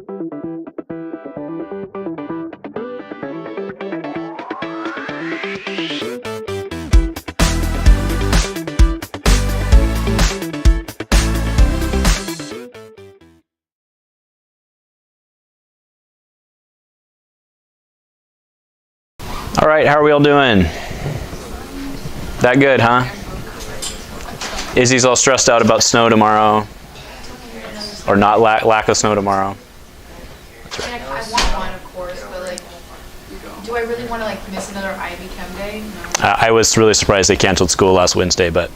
All right, how are we all doing? That good, huh? Izzy's all stressed out about snow tomorrow, or not lack of snow tomorrow. That's right. I want one, of course, but like, do I really want to like miss another Ivy Chem day? No. I was really surprised they canceled school last Wednesday, but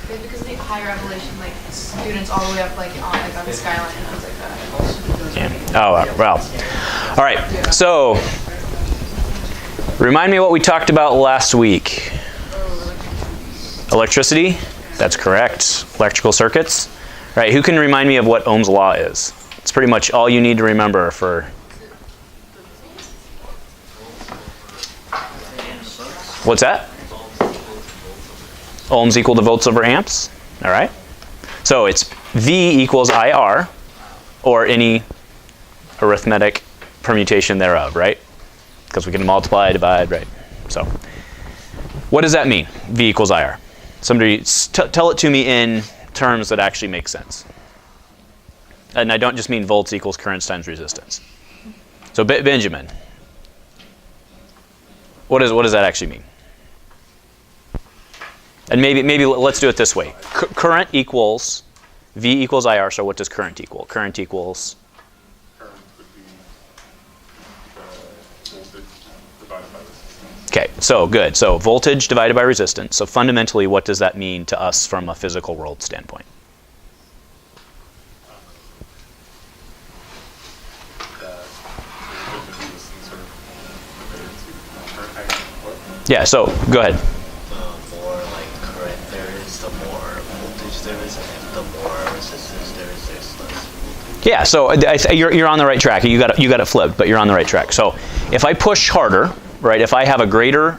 Because of the higher elevation, like students all the way up like on the skyline and things like that. yeah. Oh well. All right. So, remind me what we talked about last week. Electricity. That's correct. Electrical circuits. Right. Who can remind me of what Ohm's law is? It's pretty much all you need to remember for. What's that? Ohms equal to volts over amps. All right. So it's V equals IR, or any arithmetic permutation thereof, right? Because we can multiply, divide, right? So what does that mean? V equals IR. Somebody tell it to me in terms that actually make sense. And I don't just mean volts equals currents times resistance. So Benjamin, what does that actually mean? And maybe let's do it this way. Current equals V equals IR. So what does current equal? Current equals. Current would be voltage divided by resistance. Okay, so good. So voltage divided by resistance. So fundamentally, what does that mean to us from a physical world standpoint? Yeah, so go ahead. The more like current there is, the more voltage there is, and the more resistance there is, there's less voltage. Yeah, so you're on the right track. You got it flipped, but you're on the right track. So if I push harder, right? If I have a greater,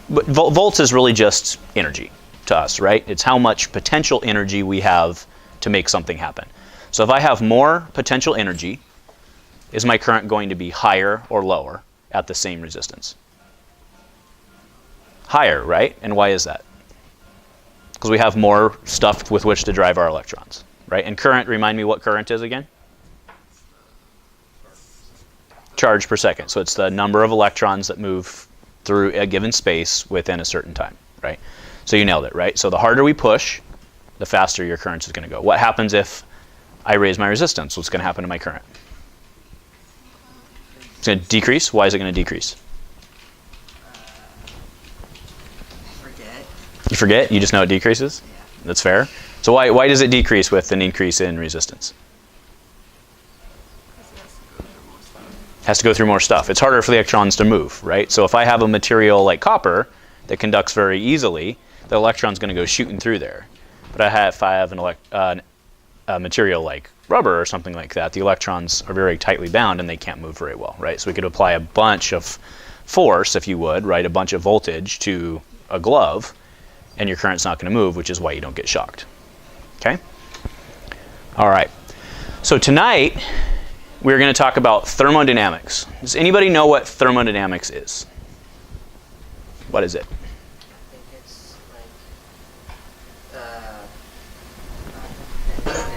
volts is really just energy to us, right? It's how much potential energy we have to make something happen. So if I have more potential energy, is my current going to be higher or lower at the same resistance? Higher, right? And why is that? Because we have more stuff with which to drive our electrons, right? And current, remind me what current is again? Charge per second. So it's the number of electrons that move through a given space within a certain time, right? So you nailed it, right? So the harder we push, the faster your current is going to go. What happens if I raise my resistance? What's going to happen to my current? It's going to decrease. Why is it going to decrease? You forget? You just know it decreases? Yeah. That's fair. So why does it decrease with an increase in resistance? Has to go through more stuff. It's harder for the electrons to move, right? So if I have a material like copper that conducts very easily, the electron's going to go shooting through there. But if I have a material like rubber or something like that, the electrons are very tightly bound and they can't move very well, right? So we could apply a bunch of force, if you would, right? A bunch of voltage to a glove, and your current's not going to move, which is why you don't get shocked. Okay? All right. So tonight, we're going to talk about thermodynamics. Does anybody know what thermodynamics is? What is it? I think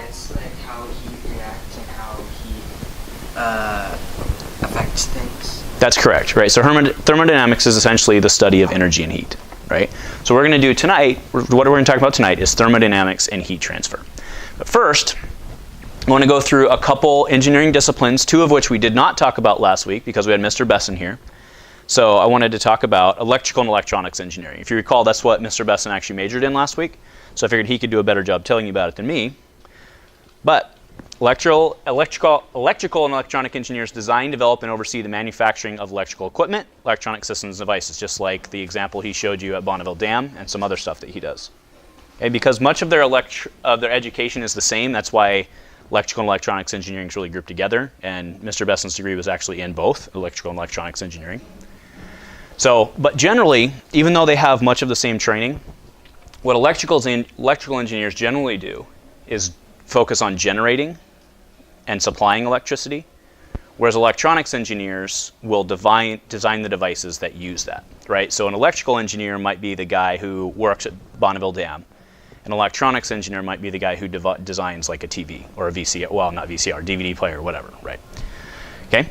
it's like how heat reacts and how heat affects things. That's correct, right? So thermodynamics is essentially the study of energy and heat, right? So we're going to do tonight, what we're going to talk about tonight is thermodynamics and heat transfer. But first, I want to go through a couple engineering disciplines, two of which we did not talk about last week because we had Mr. Besson here. So I wanted to talk about electrical and electronics engineering. If you recall, that's what Mr. Besson actually majored in last week. So I figured he could do a better job telling you about it than me. But electrical and electronic engineers design, develop, and oversee the manufacturing of electrical equipment, electronic systems, and devices, just like the example he showed you at Bonneville Dam and some other stuff that he does. Okay, because much of their education is the same, that's why electrical and electronics engineering is really grouped together, and Mr. Besson's degree was actually in both electrical and electronics engineering. So, but generally, even though they have much of the same training, what electrical engineers generally do is focus on generating and supplying electricity whereas electronics engineers will design the devices that use that, right? So an electrical engineer might be the guy who works at Bonneville Dam. An electronics engineer might be the guy who designs like a TV or a VCR, well, not VCR, DVD player, whatever, right? Okay?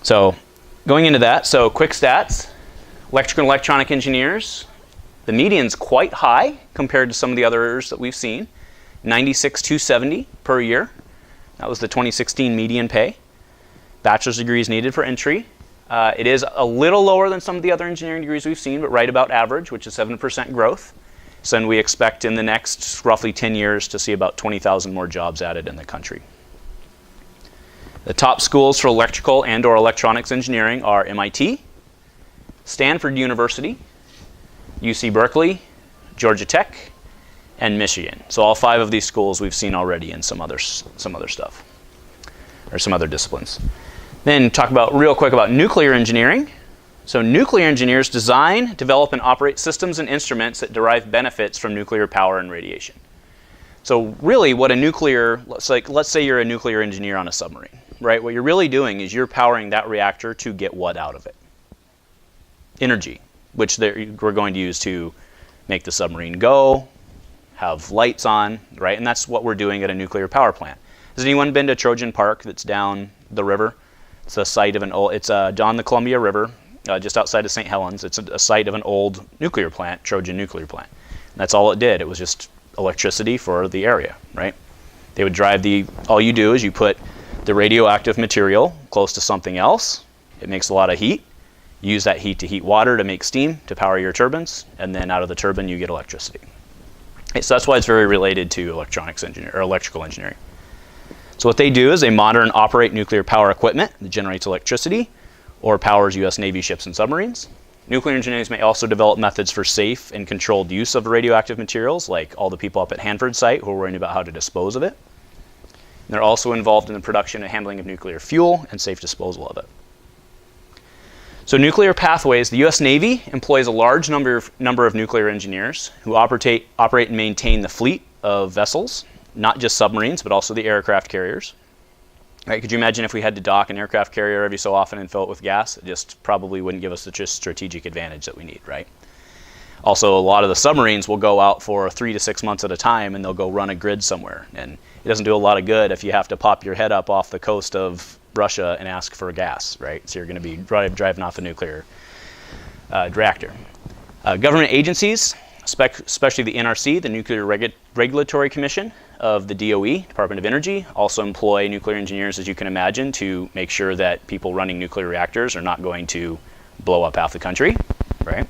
So going into that, so quick stats. Electrical and electronic engineers, the median's quite high compared to some of the others that we've seen. 96,270 per year. That was the 2016 median pay. Bachelor's degrees needed for entry. It is a little lower than some of the other engineering degrees we've seen, but right about average, which is 7% growth. So then we expect in the next roughly 10 years to see about 20,000 more jobs added in the country. The top schools for electrical and or electronics engineering are MIT, Stanford University, UC Berkeley, Georgia Tech, and Michigan. So all 5 of these schools we've seen already in some other stuff, or some other disciplines. Then talk about real quick about nuclear engineering. So nuclear engineers design, develop, and operate systems and instruments that derive benefits from nuclear power and radiation. So really what a nuclear, let's say you're a nuclear engineer on a submarine, right? What you're really doing is you're powering that reactor to get what out of it? Energy, which we're going to use to make the submarine go, have lights on, right? And that's what we're doing at a nuclear power plant. Has anyone been to Trojan Park that's down the river? It's the site of an old, it's on the Columbia River, just outside of St. Helens. It's a site of an old nuclear plant, Trojan nuclear plant. And that's all it did. It was just electricity for the area, right? They would drive all you do is you put the radioactive material close to something else. It makes a lot of heat. Use that heat to heat water to make steam to power your turbines, and then out of the turbine you get electricity. Okay, so that's why it's very related to electronics engineering or electrical engineering. So what they do is they monitor and operate nuclear power equipment that generates electricity or powers U.S. Navy ships and submarines. Nuclear engineers may also develop methods for safe and controlled use of radioactive materials, like all the people up at Hanford site who are worrying about how to dispose of it. And they're also involved in the production and handling of nuclear fuel and safe disposal of it. So nuclear pathways, the U.S. Navy employs a large number of nuclear engineers who operate and maintain the fleet of vessels, not just submarines, but also the aircraft carriers. Right, could you imagine if we had to dock an aircraft carrier every so often and fill it with gas? It just probably wouldn't give us the strategic advantage that we need, right? Also, a lot of the submarines will go out for 3 to 6 months at a time, and they'll go run a grid somewhere. And it doesn't do a lot of good if you have to pop your head up off the coast of Russia and ask for gas, right? So you're going to be driving off a nuclear reactor. Government agencies, especially the NRC, the Nuclear Regulatory Commission of the DOE, Department of Energy, also employ nuclear engineers, as you can imagine, to make sure that people running nuclear reactors are not going to blow up half the country, right?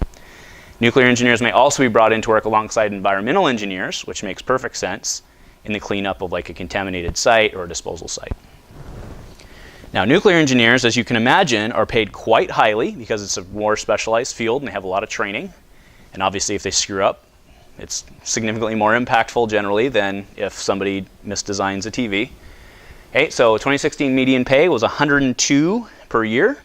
Nuclear engineers may also be brought in to work alongside environmental engineers, which makes perfect sense in the cleanup of like a contaminated site or a disposal site. Now, nuclear engineers, as you can imagine, are paid quite highly because it's a more specialized field and they have a lot of training. And obviously, if they screw up, it's significantly more impactful generally than if somebody misdesigns a TV. Okay, so 2016 median pay was $102 per year.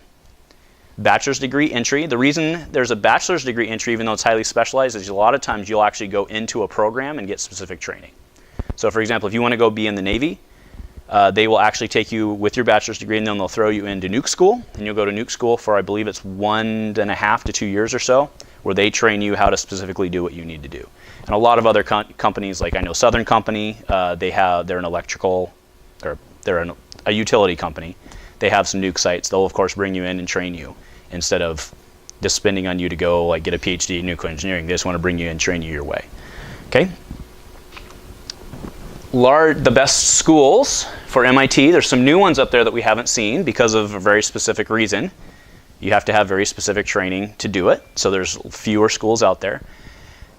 Bachelor's degree entry. The reason there's a bachelor's degree entry, even though it's highly specialized, is a lot of times you'll actually go into a program and get specific training. So for example, if you want to go be in the Navy, they will actually take you with your bachelor's degree and then they'll throw you into nuke school. And you'll go to nuke school for, I believe it's 1.5 to 2 years or so, where they train you how to specifically do what you need to do. And a lot of other companies, like I know Southern Company, they're an electrical, or they're a utility company. They have some nuke sites. They'll of course bring you in and train you instead of just spending on you to go like get a PhD in nuclear engineering. They just want to bring you in and train you your way. Okay. The best schools for MIT, there's some new ones up there that we haven't seen because of a very specific reason. You have to have very specific training to do it, so there's fewer schools out there.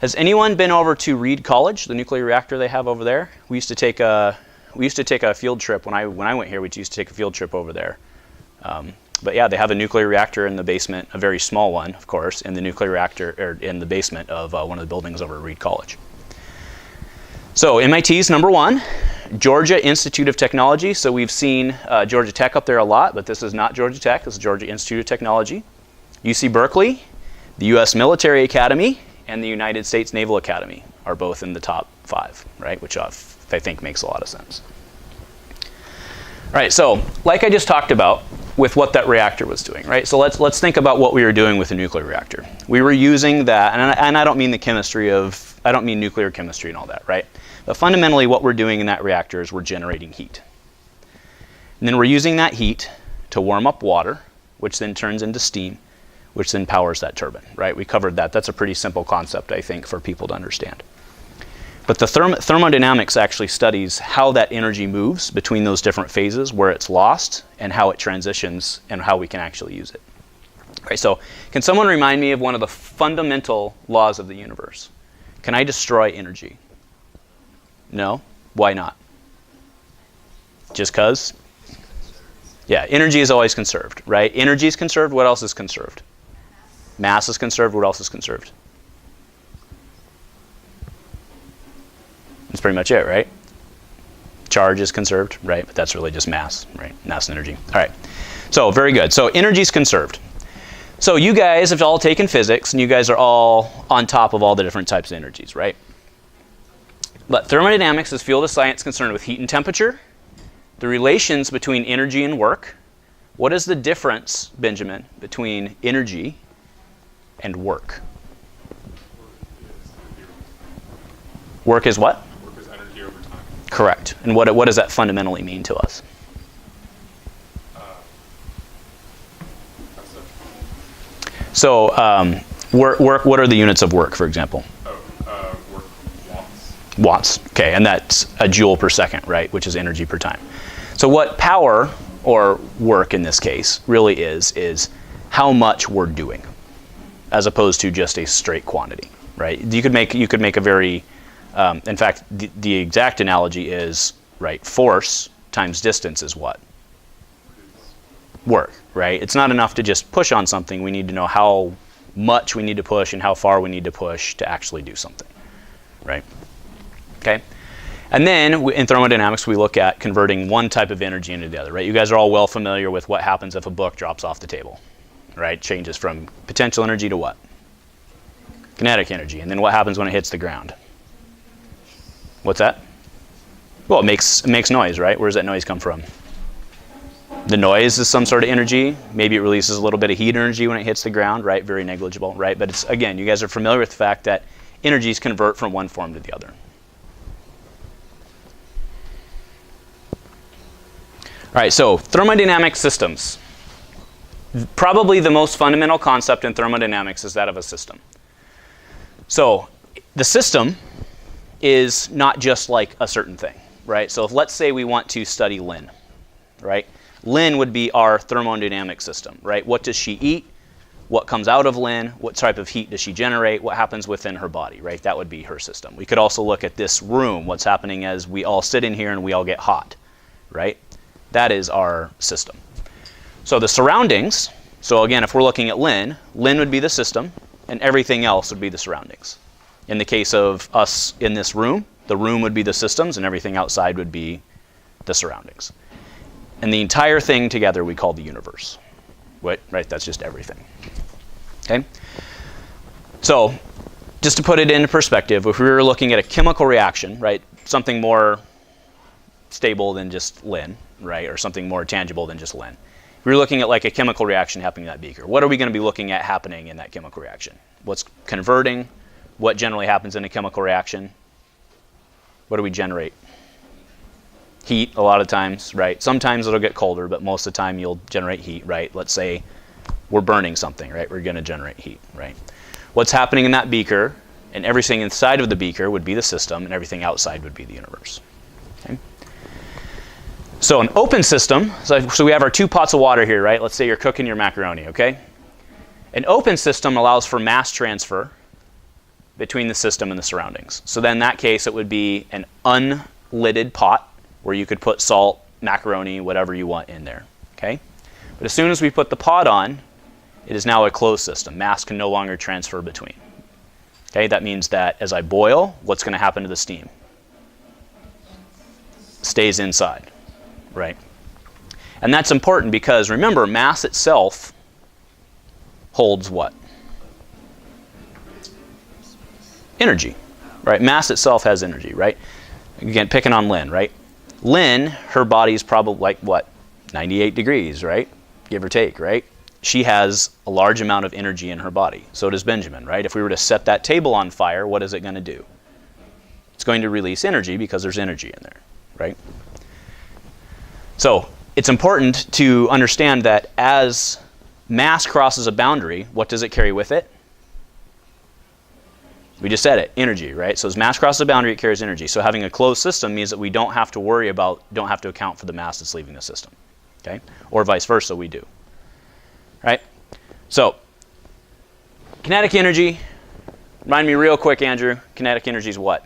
Has anyone been over to Reed College, the nuclear reactor they have over there? We used to take a field trip when I went here. We used to take a field trip over there. But yeah, they have a nuclear reactor in the basement, a very small one, of course, in the nuclear reactor or in the basement of one of the buildings over at Reed College. So MIT's number one, Georgia Institute of Technology. So we've seen Georgia Tech up there a lot, but this is not Georgia Tech. This is Georgia Institute of Technology. UC Berkeley, the U.S. Military Academy, and the United States Naval Academy are both in the top 5, right? Which I think makes a lot of sense. All right, so like I just talked about with what that reactor was doing, right? So let's think about what we were doing with a nuclear reactor. We were using that, and I don't mean the chemistry of, I don't mean nuclear chemistry and all that, right? But fundamentally what we're doing in that reactor is we're generating heat. And then we're using that heat to warm up water, which then turns into steam, which then powers that turbine, right? We covered that. That's a pretty simple concept, I think, for people to understand. But the thermodynamics actually studies how that energy moves between those different phases, where it's lost, and how it transitions, and how we can actually use it. All right, so can someone remind me of one of the fundamental laws of the universe? Can I destroy energy? No? Why not? Just because? Yeah, energy is always conserved, right? Energy is conserved. What else is conserved? Mass is conserved. What else is conserved? That's pretty much it, right? Charge is conserved, right? But that's really just mass, right? Mass and energy. All right. So very good. So energy is conserved. So you guys have all taken physics, and you guys are all on top of all the different types of energies, right? But thermodynamics is field of science concerned with heat and temperature, the relations between energy and work. What is the difference, Benjamin, between energy and work? Work is what? Work is energy over time. Correct. And what does that fundamentally mean to us? That's it. So work, what are the units of work, for example? Work watts. Watts. Okay, and that's a joule per second, right, which is energy per time. So what power, or work in this case, really is how much we're doing, as opposed to just a straight quantity, right? You could make a very in fact, the exact analogy is, right, force times distance is what? Work, right? It's not enough to just push on something. We need to know how much we need to push and how far we need to push to actually do something, right? Okay? And then in thermodynamics, we look at converting one type of energy into the other, right? You guys are all well familiar with what happens if a book drops off the table, right? Changes from potential energy to what? Kinetic energy. And then what happens when it hits the ground? What's that? Well, it makes noise, right? Where does that noise come from? The noise is some sort of energy. Maybe it releases a little bit of heat energy when it hits the ground, right? Very negligible, right? But it's, again, you guys are familiar with the fact that energies convert from one form to the other. All right, so thermodynamic systems. Probably the most fundamental concept in thermodynamics is that of a system. So the system is not just like a certain thing, right? So if, let's say we want to study Lynn, right? Lynn would be our thermodynamic system, right? What does she eat? What comes out of Lynn? What type of heat does she generate? What happens within her body, right? That would be her system. We could also look at this room, what's happening as we all sit in here and we all get hot, right? That is our system. So the surroundings, so again, if we're looking at Lynn would be the system, and everything else would be the surroundings. In the case of us in this room, the room would be the systems, and everything outside would be the surroundings. And the entire thing together we call the universe. Right? That's just everything. Okay? So, just to put it into perspective, if we were looking at a chemical reaction, right, something more stable than just Lynn, right, or something more tangible than just Lynn. If we were looking at like a chemical reaction happening in that beaker, what are we going to be looking at happening in that chemical reaction? What's converting? What generally happens in a chemical reaction? What do we generate? Heat a lot of times, right? Sometimes it'll get colder, but most of the time you'll generate heat, right? Let's say we're burning something, right? We're going to generate heat, right? What's happening in that beaker, and everything inside of the beaker would be the system, and everything outside would be the universe. Okay? So an open system, so we have our 2 pots of water here, right? Let's say you're cooking your macaroni, okay? An open system allows for mass transfer between the system and the surroundings. So then in that case, it would be an unlidded pot where you could put salt, macaroni, whatever you want in there, okay? But as soon as we put the pot on, it is now a closed system. Mass can no longer transfer between. Okay, that means that as I boil, what's going to happen to the steam? Stays inside, right? And that's important because, remember, mass itself holds what? Energy, right? Mass itself has energy, right? Again, picking on Lynn, right? Lynn, her body is probably like what? 98 degrees, right? Give or take, right? She has a large amount of energy in her body. So does Benjamin, right? If we were to set that table on fire, what is it going to do? It's going to release energy because there's energy in there, right? So it's important to understand that as mass crosses a boundary, what does it carry with it? We just said it, energy, right? So as mass crosses a boundary, it carries energy. So having a closed system means that we don't have to worry about, don't have to account for the mass that's leaving the system, okay? Or vice versa, we do, right? So kinetic energy, remind me real quick, Andrew, kinetic energy is what?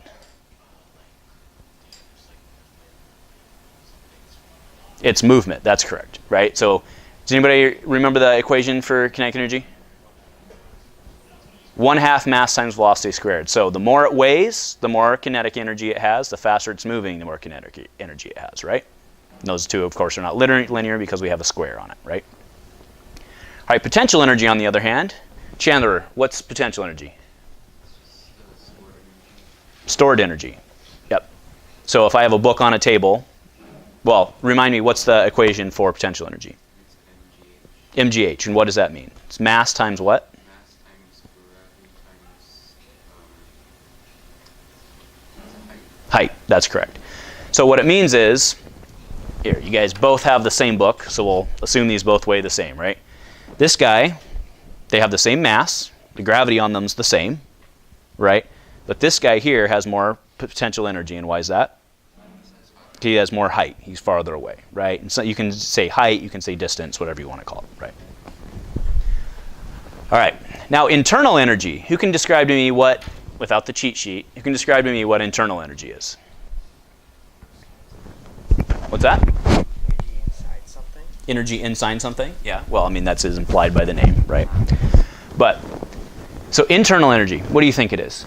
It's movement, that's correct, right? So does anybody remember the equation for kinetic energy? 1/2 mass times velocity squared. So the more it weighs, the more kinetic energy it has. The faster it's moving, the more kinetic energy it has, right? And those two, of course, are not linear because we have a square on it, right? All right, potential energy, on the other hand. Chandler, what's potential energy? Stored energy. Yep. So if I have a book on a table, well, remind me, what's the equation for potential energy? MGH. And what does that mean? It's mass times what? Height, that's correct. So what it means is, here, you guys both have the same book, so we'll assume these both weigh the same, right? This guy, they have the same mass, the gravity on them's the same, right? But this guy here has more potential energy, and why is that? He has more height, he's farther away, right? And so you can say height, you can say distance, whatever you want to call it, right? All right, now internal energy. Who can describe to me what, without the cheat sheet, who can describe to me what internal energy is? What's that? Energy inside something. Energy inside something? Yeah, well, I mean, that's implied by the name, right? But, so internal energy, what do you think it is?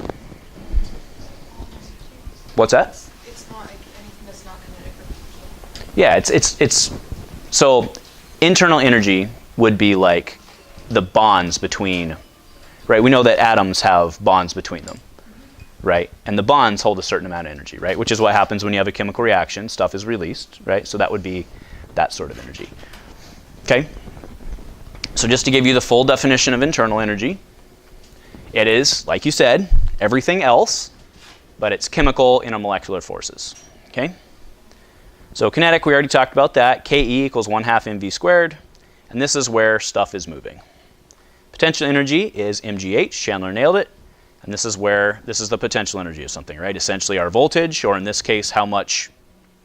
What's that? It's not like anything that's not kinetic or potential. Yeah, it's so internal energy would be like the bonds between, right? We know that atoms have bonds between them, right? And the bonds hold a certain amount of energy, right? Which is what happens when you have a chemical reaction. Stuff is released, right? So that would be that sort of energy. Okay? So just to give you the full definition of internal energy, it is, like you said, everything else, but it's chemical intermolecular forces. Okay? So kinetic, we already talked about that. Ke equals 1/2 mv squared. And this is where stuff is moving. Potential energy is mgh. Chandler nailed it. And this is the potential energy of something, right? Essentially our voltage, or in this case, how much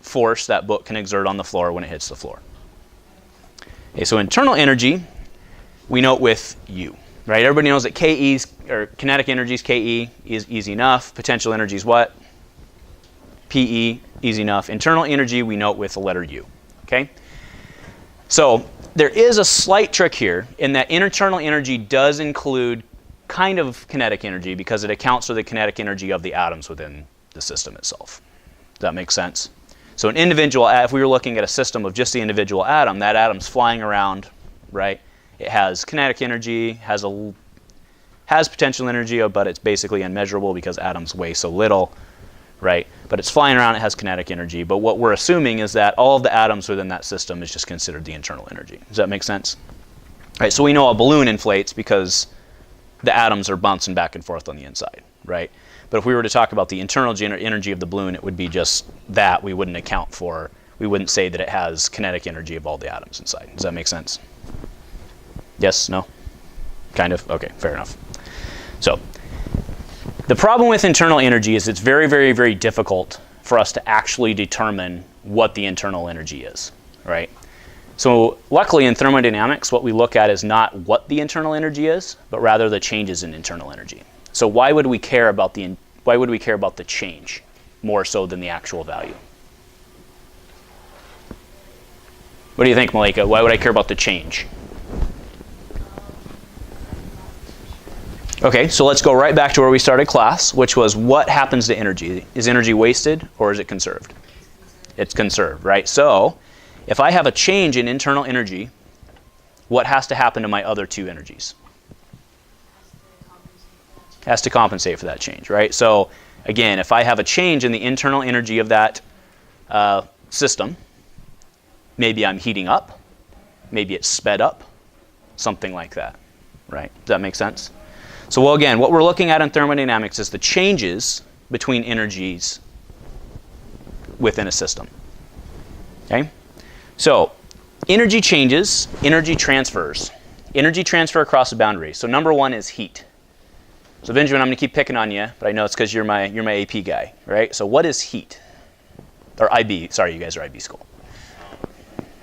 force that book can exert on the floor when it hits the floor. Okay, so internal energy, we note with U, right? Everybody knows that Ke, or kinetic energy is Ke, is easy enough. Potential energy is what? Pe, easy enough. Internal energy, we note with the letter U, okay? So there is a slight trick here in that internal energy does include kind of kinetic energy because it accounts for the kinetic energy of the atoms within the system itself. Does that make sense? So an individual, if we were looking at a system of just the individual atom, that atom's flying around, right? It has kinetic energy, has potential energy, but it's basically unmeasurable because atoms weigh so little, right? But it's flying around, it has kinetic energy. But what we're assuming is that all of the atoms within that system is just considered the internal energy. Does that make sense? All right, so we know a balloon inflates because the atoms are bouncing back and forth on the inside, right? But if we were to talk about the internal energy of the balloon, it would be just that. We wouldn't say that it has kinetic energy of all the atoms inside. Does that make sense? Yes? No? Kind of? Okay, fair enough. So the problem with internal energy is it's very, very, very difficult for us to actually determine what the internal energy is, right? So luckily in thermodynamics, what we look at is not what the internal energy is, but rather the changes in internal energy. So why would we care about the change more so than the actual value? What do you think, Malika? Why would I care about the change? Okay, so let's go right back to where we started class, which was what happens to energy? Is energy wasted or is it conserved? It's conserved, right? So if I have a change in internal energy, what has to happen to my other two energies? Has to compensate for that change, right? So again, if I have a change in the internal energy of that system. Maybe I'm heating up, maybe it's sped up, something like that, right? Does that make sense? So well, again, what we're looking at in thermodynamics is the changes between energies within a system. Okay? So energy changes, energy transfers. Energy transfer across a boundary. So number one is heat. So Benjamin, I'm going to keep picking on you, but I know it's because you're my AP guy, right? So what is heat? Or IB, sorry, you guys are IB school.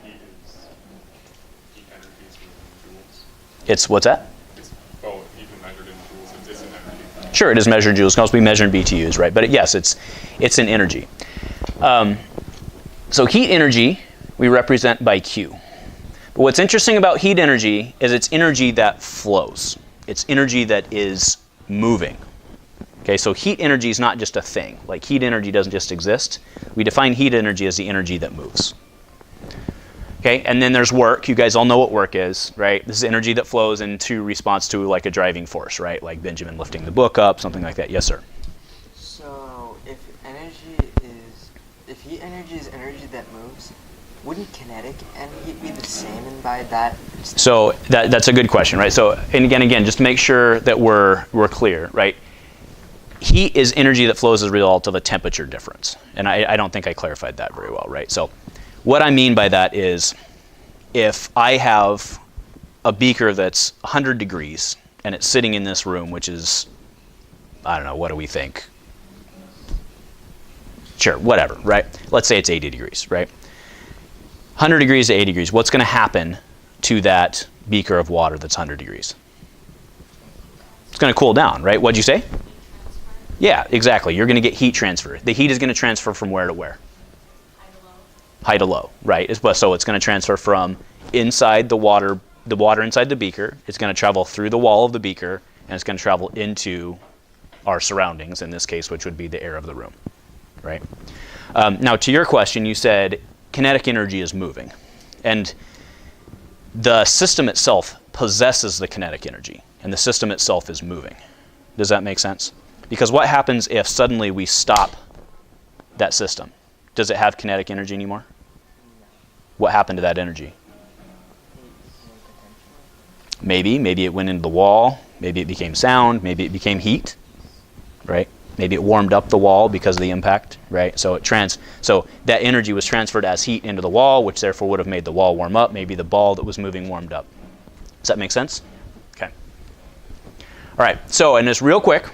Heat energy is measured in joules. It's, what's that? Well, even measured in joules, it's an energy. Sure, it is measured in joules. It can also be measured in BTUs, right? But yes, it's an energy. So heat energy we represent by Q. But what's interesting about heat energy is it's energy that flows. It's energy that is moving. Okay, so heat energy is not just a thing. Like heat energy doesn't just exist. We define heat energy as the energy that moves. Okay, and then there's work. You guys all know what work is, right? This is energy that flows into response to like a driving force, right? Like Benjamin lifting the book up, something like that. Yes, sir. So if heat energy is energy that moves, wouldn't kinetic energy be the same and by that? So that's a good question, right? So and again, just to make sure that we're clear, right? Heat is energy that flows as a result of a temperature difference. And I don't think I clarified that very well, right? So what I mean by that is if I have a beaker that's 100 degrees and it's sitting in this room, which is, I don't know, what do we think? Sure, whatever, right? Let's say it's 80 degrees, right? 100 degrees to 80 degrees, what's going to happen to that beaker of water that's 100 degrees? It's going to cool down, right? What'd you say? Yeah, exactly. You're going to get heat transfer. The heat is going to transfer from where to where? High to low, right? So it's going to transfer from inside the water inside the beaker. It's going to travel through the wall of the beaker, and it's going to travel into our surroundings, in this case, which would be the air of the room, right? Now, to your question, you said kinetic energy is moving, and the system itself possesses the kinetic energy, and the system itself is moving. Does that make sense? Because what happens if suddenly we stop that system? Does it have kinetic energy anymore? What happened to that energy? Maybe it went into the wall, maybe it became sound, maybe it became heat, right? Maybe it warmed up the wall because of the impact, right? So that energy was transferred as heat into the wall, which therefore would have made the wall warm up. Maybe the ball that was moving warmed up. Does that make sense? Okay. All right, so, and just real quick,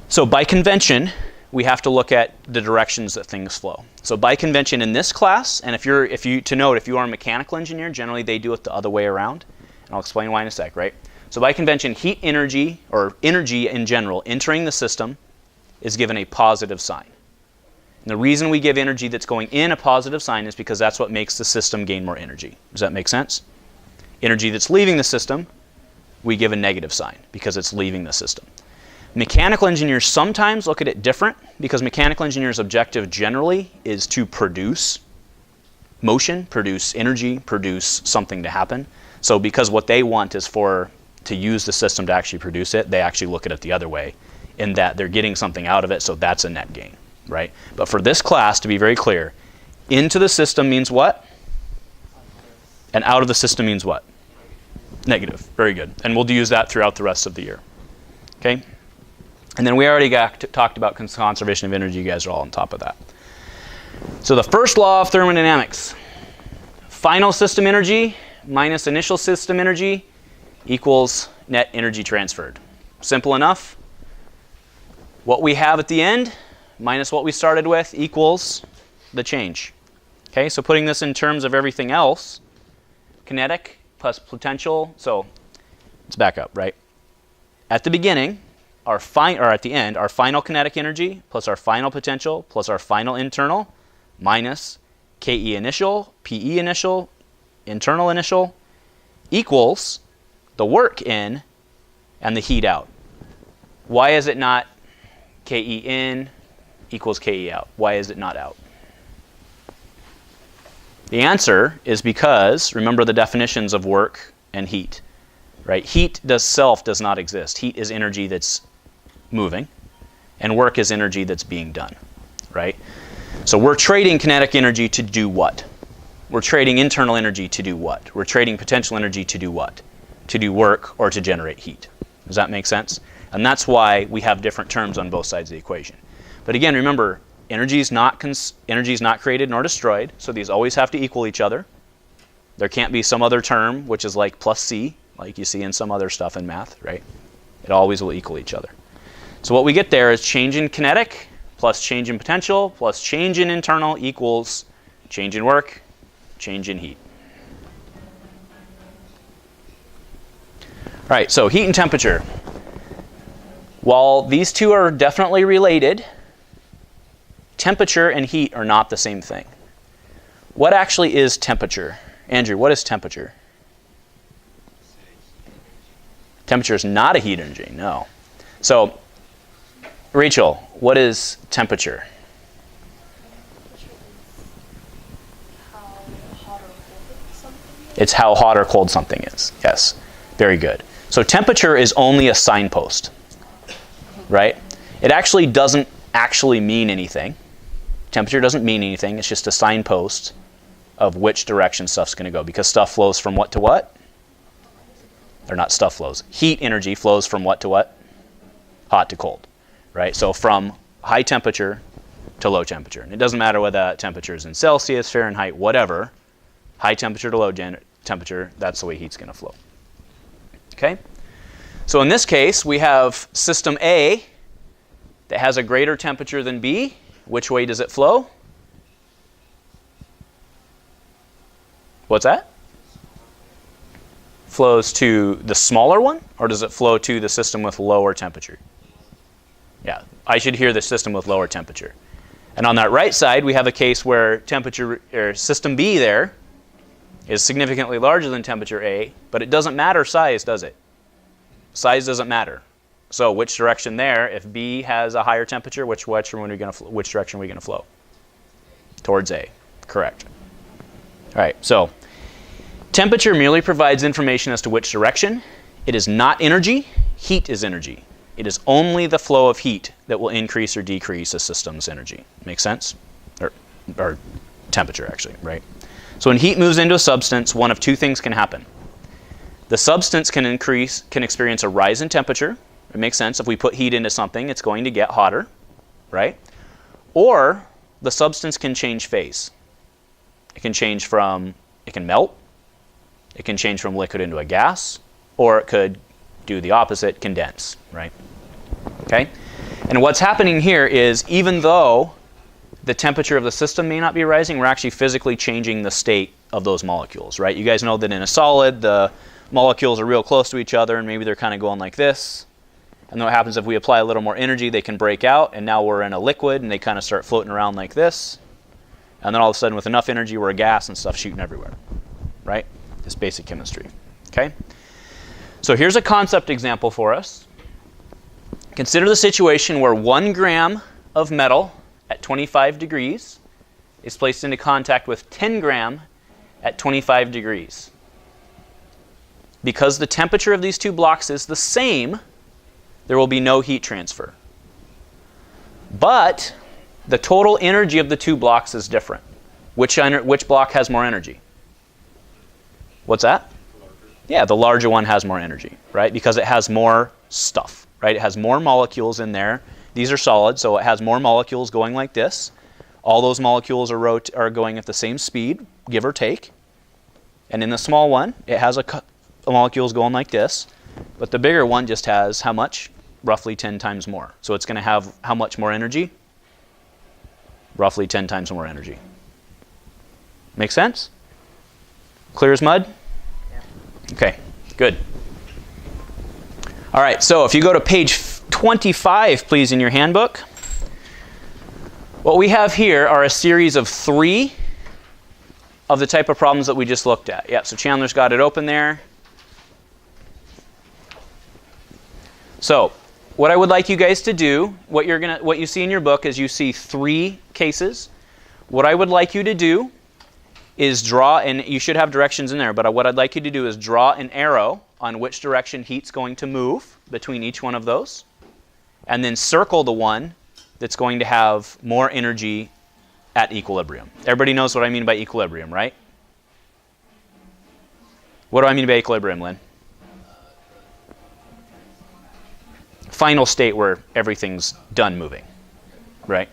so by convention, we have to look at the directions that things flow. So by convention in this class, and if you are a mechanical engineer, generally they do it the other way around. And I'll explain why in a sec, right? So by convention, heat energy, or energy in general, entering the system is given a positive sign. And the reason we give energy that's going in a positive sign is because that's what makes the system gain more energy. Does that make sense? Energy that's leaving the system, we give a negative sign because it's leaving the system. Mechanical engineers sometimes look at it different because mechanical engineers' objective generally is to produce motion, produce energy, produce something to happen. So because what they want is to use the system to actually produce it, they actually look at it the other way in that they're getting something out of it, so that's a net gain, right? But for this class, to be very clear, into the system means what? And out of the system means what? Negative. Very good. And we'll use that throughout the rest of the year. Okay? And then we already talked about conservation of energy. You guys are all on top of that. So the first law of thermodynamics. Final system energy minus initial system energy equals net energy transferred. Simple enough. What we have at the end minus what we started with equals the change. Okay, so putting this in terms of everything else, kinetic plus potential. So let's back up, right? At the beginning, or at the end, our final kinetic energy plus our final potential plus our final internal minus KE initial, PE initial, internal initial equals the work in and the heat out. Why is it not KE in equals KE out? Why is it not out? The answer is because, remember the definitions of work and heat, right? Heat does not exist. Heat is energy that's moving, and work is energy that's being done, right? So we're trading kinetic energy to do what? We're trading internal energy to do what? We're trading potential energy to do what? To do work or to generate heat. Does that make sense? And that's why we have different terms on both sides of the equation. But again, remember, energy is not created nor destroyed, so these always have to equal each other. There can't be some other term which is like plus C, like you see in some other stuff in math, right? It always will equal each other. So what we get there is change in kinetic plus change in potential plus change in internal equals change in work, change in heat. All right, so heat and temperature. While these two are definitely related, temperature and heat are not the same thing. What actually is temperature? Andrew, what is temperature? Temperature is not a heat energy, no. So, Rachel, what is temperature? It's how hot or cold something is. Yes, very good. So temperature is only a signpost, right? It actually doesn't actually mean anything. Temperature doesn't mean anything. It's just a signpost of which direction stuff's going to go, because stuff flows from what to what? Or not stuff flows. Heat energy flows from what to what? Hot to cold, right? So from high temperature to low temperature. And it doesn't matter whether that temperature is in Celsius, Fahrenheit, whatever. High temperature to low temperature, that's the way heat's going to flow. Okay? So in this case, we have system A that has a greater temperature than B. Which way does it flow? What's that? Flows to the smaller one, or does it flow to the system with lower temperature? Yeah, I should hear the system with lower temperature. And on that right side, we have a case where temperature, or system B there, is significantly larger than temperature A, but it doesn't matter size, does it? Size doesn't matter. So which direction there? If B has a higher temperature, which direction are we going to flow? Towards A. Correct. All right. So temperature merely provides information as to which direction. It is not energy. Heat is energy. It is only the flow of heat that will increase or decrease a system's energy. Make sense? Or temperature, actually, right? So when heat moves into a substance, one of two things can happen. The substance can experience a rise in temperature. It makes sense. If we put heat into something, it's going to get hotter, right? Or the substance can change phase. It can melt. It can change from liquid into a gas, or it could do the opposite, condense, right? Okay? And what's happening here is, even though the temperature of the system may not be rising, we're actually physically changing the state of those molecules, right? You guys know that in a solid, the molecules are real close to each other, and maybe they're kind of going like this. And then what happens if we apply a little more energy, they can break out, and now we're in a liquid, and they kind of start floating around like this. And then all of a sudden, with enough energy, we're a gas and stuff shooting everywhere, right? Just basic chemistry, okay? So here's a concept example for us. Consider the situation where 1 gram of metal at 25 degrees is placed into contact with 10 gram at 25 degrees. Because the temperature of these two blocks is the same, there will be no heat transfer. But the total energy of the two blocks is different. Which block has more energy? What's that? Yeah, the larger one has more energy, right? Because it has more stuff, right? It has more molecules in there. These are solid, so it has more molecules going like this. All those molecules are going at the same speed, give or take. And in the small one, it has molecules going like this. But the bigger one just has how much? Roughly 10 times more. So it's going to have how much more energy? Roughly 10 times more energy. Make sense? Clear as mud? Yeah. Okay, good. All right, so if you go to page 25, please, in your handbook, what we have here are a series of 3 of the type of problems that we just looked at. Yeah, so Chandler's got it open there. So what I would like you guys to do, what you see in your book is you see 3 cases. What I would like you to do is draw, and you should have directions in there, but what I'd like you to do is draw an arrow on which direction heat's going to move between each one of those, and then circle the one that's going to have more energy at equilibrium. Everybody knows what I mean by equilibrium, right? What do I mean by equilibrium, Lynn? Final state where everything's done moving, right?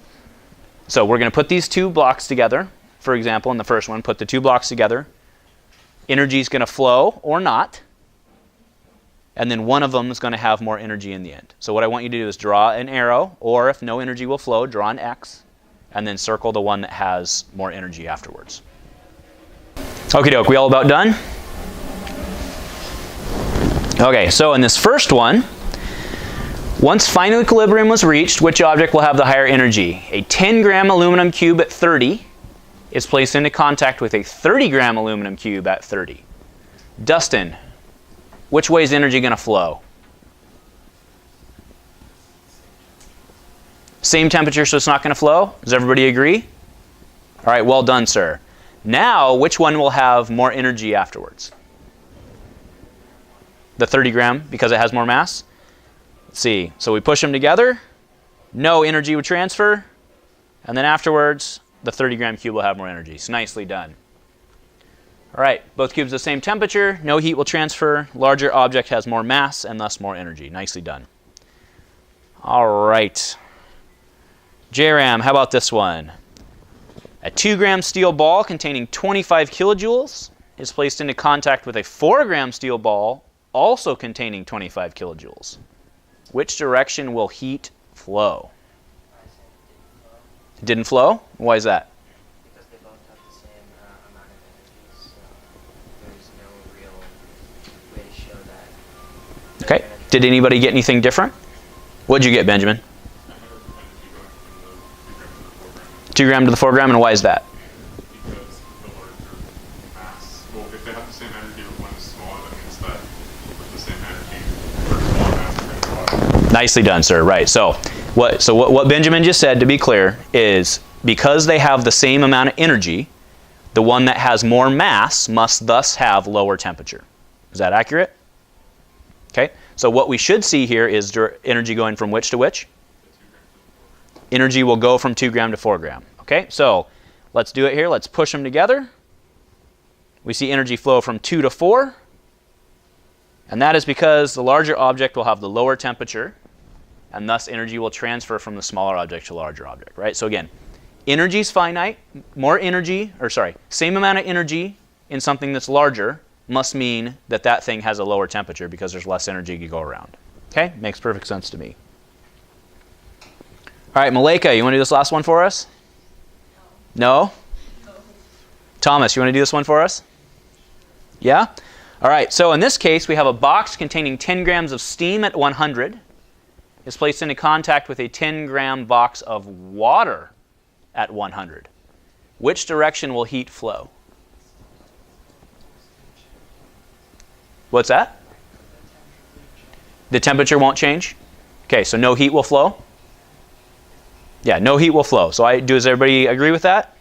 So we're going to put these two blocks together. For example, in the first one, put the two blocks together. Energy is going to flow or not. And then one of them is going to have more energy in the end. So what I want you to do is draw an arrow, or if no energy will flow, draw an X, and then circle the one that has more energy afterwards. Okie doke, we all about done? Okay, so in this first one, once final equilibrium was reached, which object will have the higher energy? A 10-gram aluminum cube at 30 is placed into contact with a 30-gram aluminum cube at 30. Dustin, which way is energy going to flow? Same temperature, so it's not going to flow? Does everybody agree? All right, well done, sir. Now, which one will have more energy afterwards? The 30-gram, because it has more mass? Let's see. So we push them together. No energy would transfer. And then afterwards, the 30-gram cube will have more energy. So nicely done. All right, both cubes the same temperature. No heat will transfer. Larger object has more mass and thus more energy. Nicely done. All right. JRAM, how about this one? A 2-gram steel ball containing 25 kilojoules is placed into contact with a 4-gram steel ball also containing 25 kilojoules. Which direction will heat flow? It didn't flow? Why is that? Because they both have the same amount of energy, so there's no real way to show that. Okay. Did anybody get anything different? What'd you get, Benjamin? 2 gram to the 4 gram, and why is that? Because the larger mass, well, if they have the same energy but one is smaller, that means that with the same energy, or smaller mass, they're going to go out. Nicely done, sir. Right. So what Benjamin just said, to be clear, is because they have the same amount of energy, the one that has more mass must thus have lower temperature. Is that accurate? Okay. So what we should see here is energy going from which to which? Energy will go from 2 gram to 4 gram. Okay, so let's do it here. Let's push them together. We see energy flow from 2 to 4. And that is because the larger object will have the lower temperature, and thus energy will transfer from the smaller object to the larger object, right? So again, energy is finite. Same amount of energy in something that's larger must mean that that thing has a lower temperature because there's less energy to go around. Okay, makes perfect sense to me. All right, Malika, you want to do this last one for us? No? Thomas, you want to do this one for us? Yeah? All right, so in this case, we have a box containing 10 grams of steam at 100. It's placed into contact with a 10-gram box of water at 100. Which direction will heat flow? What's that? The temperature won't change? Okay, so no heat will flow? Yeah, no heat will flow. So does everybody agree with that?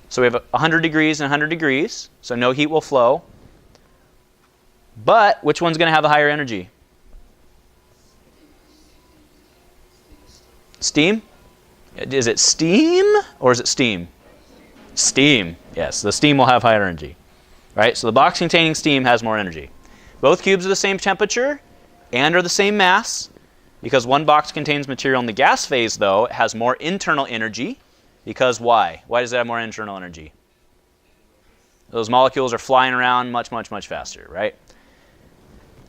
So we have 100 degrees and 100 degrees, so no heat will flow. But which one's going to have a higher energy? Steam? Is it steam or is it steam? Steam. Yes, the steam will have higher energy. Right? So the box containing steam has more energy. Both cubes are the same temperature and are the same mass. Because one box contains material in the gas phase, though, it has more internal energy. Because why? Why does it have more internal energy? Those molecules are flying around much, much, much faster, right?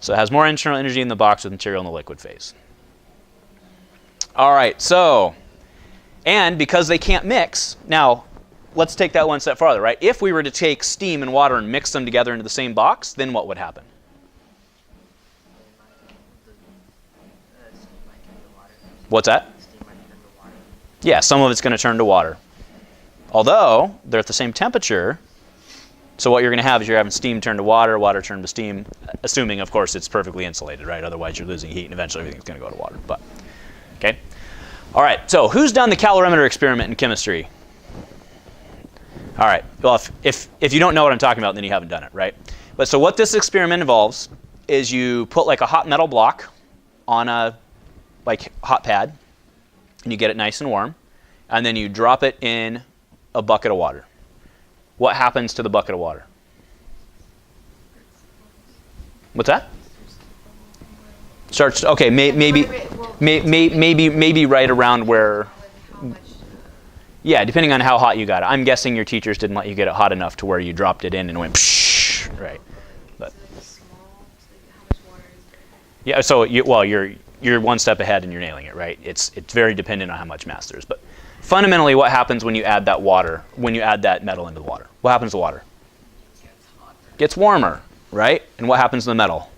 So it has more internal energy in the box with material in the liquid phase. All right, so, and because they can't mix, now, let's take that one step farther, right? If we were to take steam and water and mix them together into the same box, then what would happen? What's that? Yeah, some of it's going to turn to water. Although they're at the same temperature, so what you're going to have is you're having steam turn to water, water turn to steam, assuming, of course, it's perfectly insulated, right? Otherwise, you're losing heat, and eventually everything's going to go to water. But okay. All right. So who's done the calorimeter experiment in chemistry? All right. Well, if you don't know what I'm talking about, then you haven't done it, right? But so what this experiment involves is you put like a hot metal block on a hot pad, and you get it nice and warm, and then you drop it in a bucket of water. What happens to the bucket of water? What's that? Starts. Okay, maybe right around where. Yeah, depending on how hot you got it. I'm guessing your teachers didn't let you get it hot enough to where you dropped it in and went psh, right. But yeah, so you're one step ahead and you're nailing it, right? It's very dependent on how much mass there is. But fundamentally, what happens when you add that water, when you add that metal into the water? What happens to the water? It gets warmer, right? And what happens to the metal?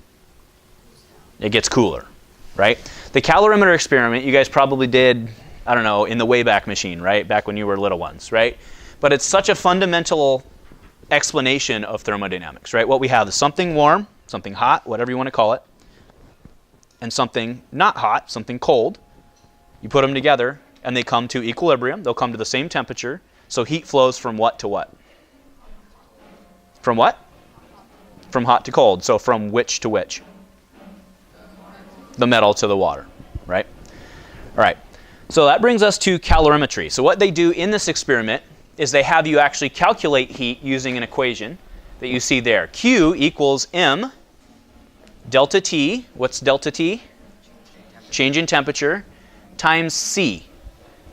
It gets cooler, right? The calorimeter experiment you guys probably did, I don't know, in the Wayback Machine, right? Back when you were little ones, right? But it's such a fundamental explanation of thermodynamics, right? What we have is something warm, something hot, whatever you want to call it, and something not hot, something cold. You put them together, and they come to equilibrium. They'll come to the same temperature. So heat flows from what to what? From what? From hot to cold. So from which to which? The metal to the water, right? All right. So that brings us to calorimetry. So what they do in this experiment is they have you actually calculate heat using an equation that you see there. Q equals M delta T. What's delta T? Change in temperature times C.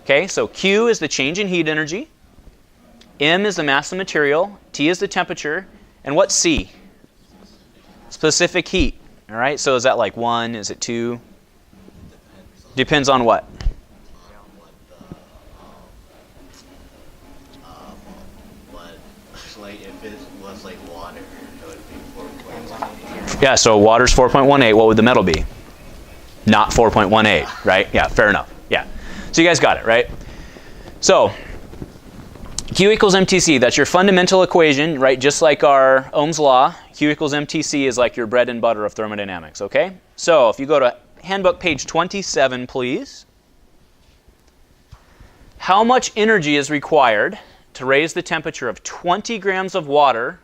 Okay, so Q is the change in heat energy. M is the mass of material. T is the temperature. And what's C? Specific heat. All right, so is that like 1? Is it 2? Depends on what? Like if it was like water, it would be 4.18. Yeah, so water's 4.18. What would the metal be? Not 4.18, right? Yeah, fair enough. Yeah. So you guys got it, right? So Q equals MTC. That's your fundamental equation, right? Just like our Ohm's law. Q equals MTC is like your bread and butter of thermodynamics, okay? So if you go to handbook page 27, please. How much energy is required to raise the temperature of 20 grams of water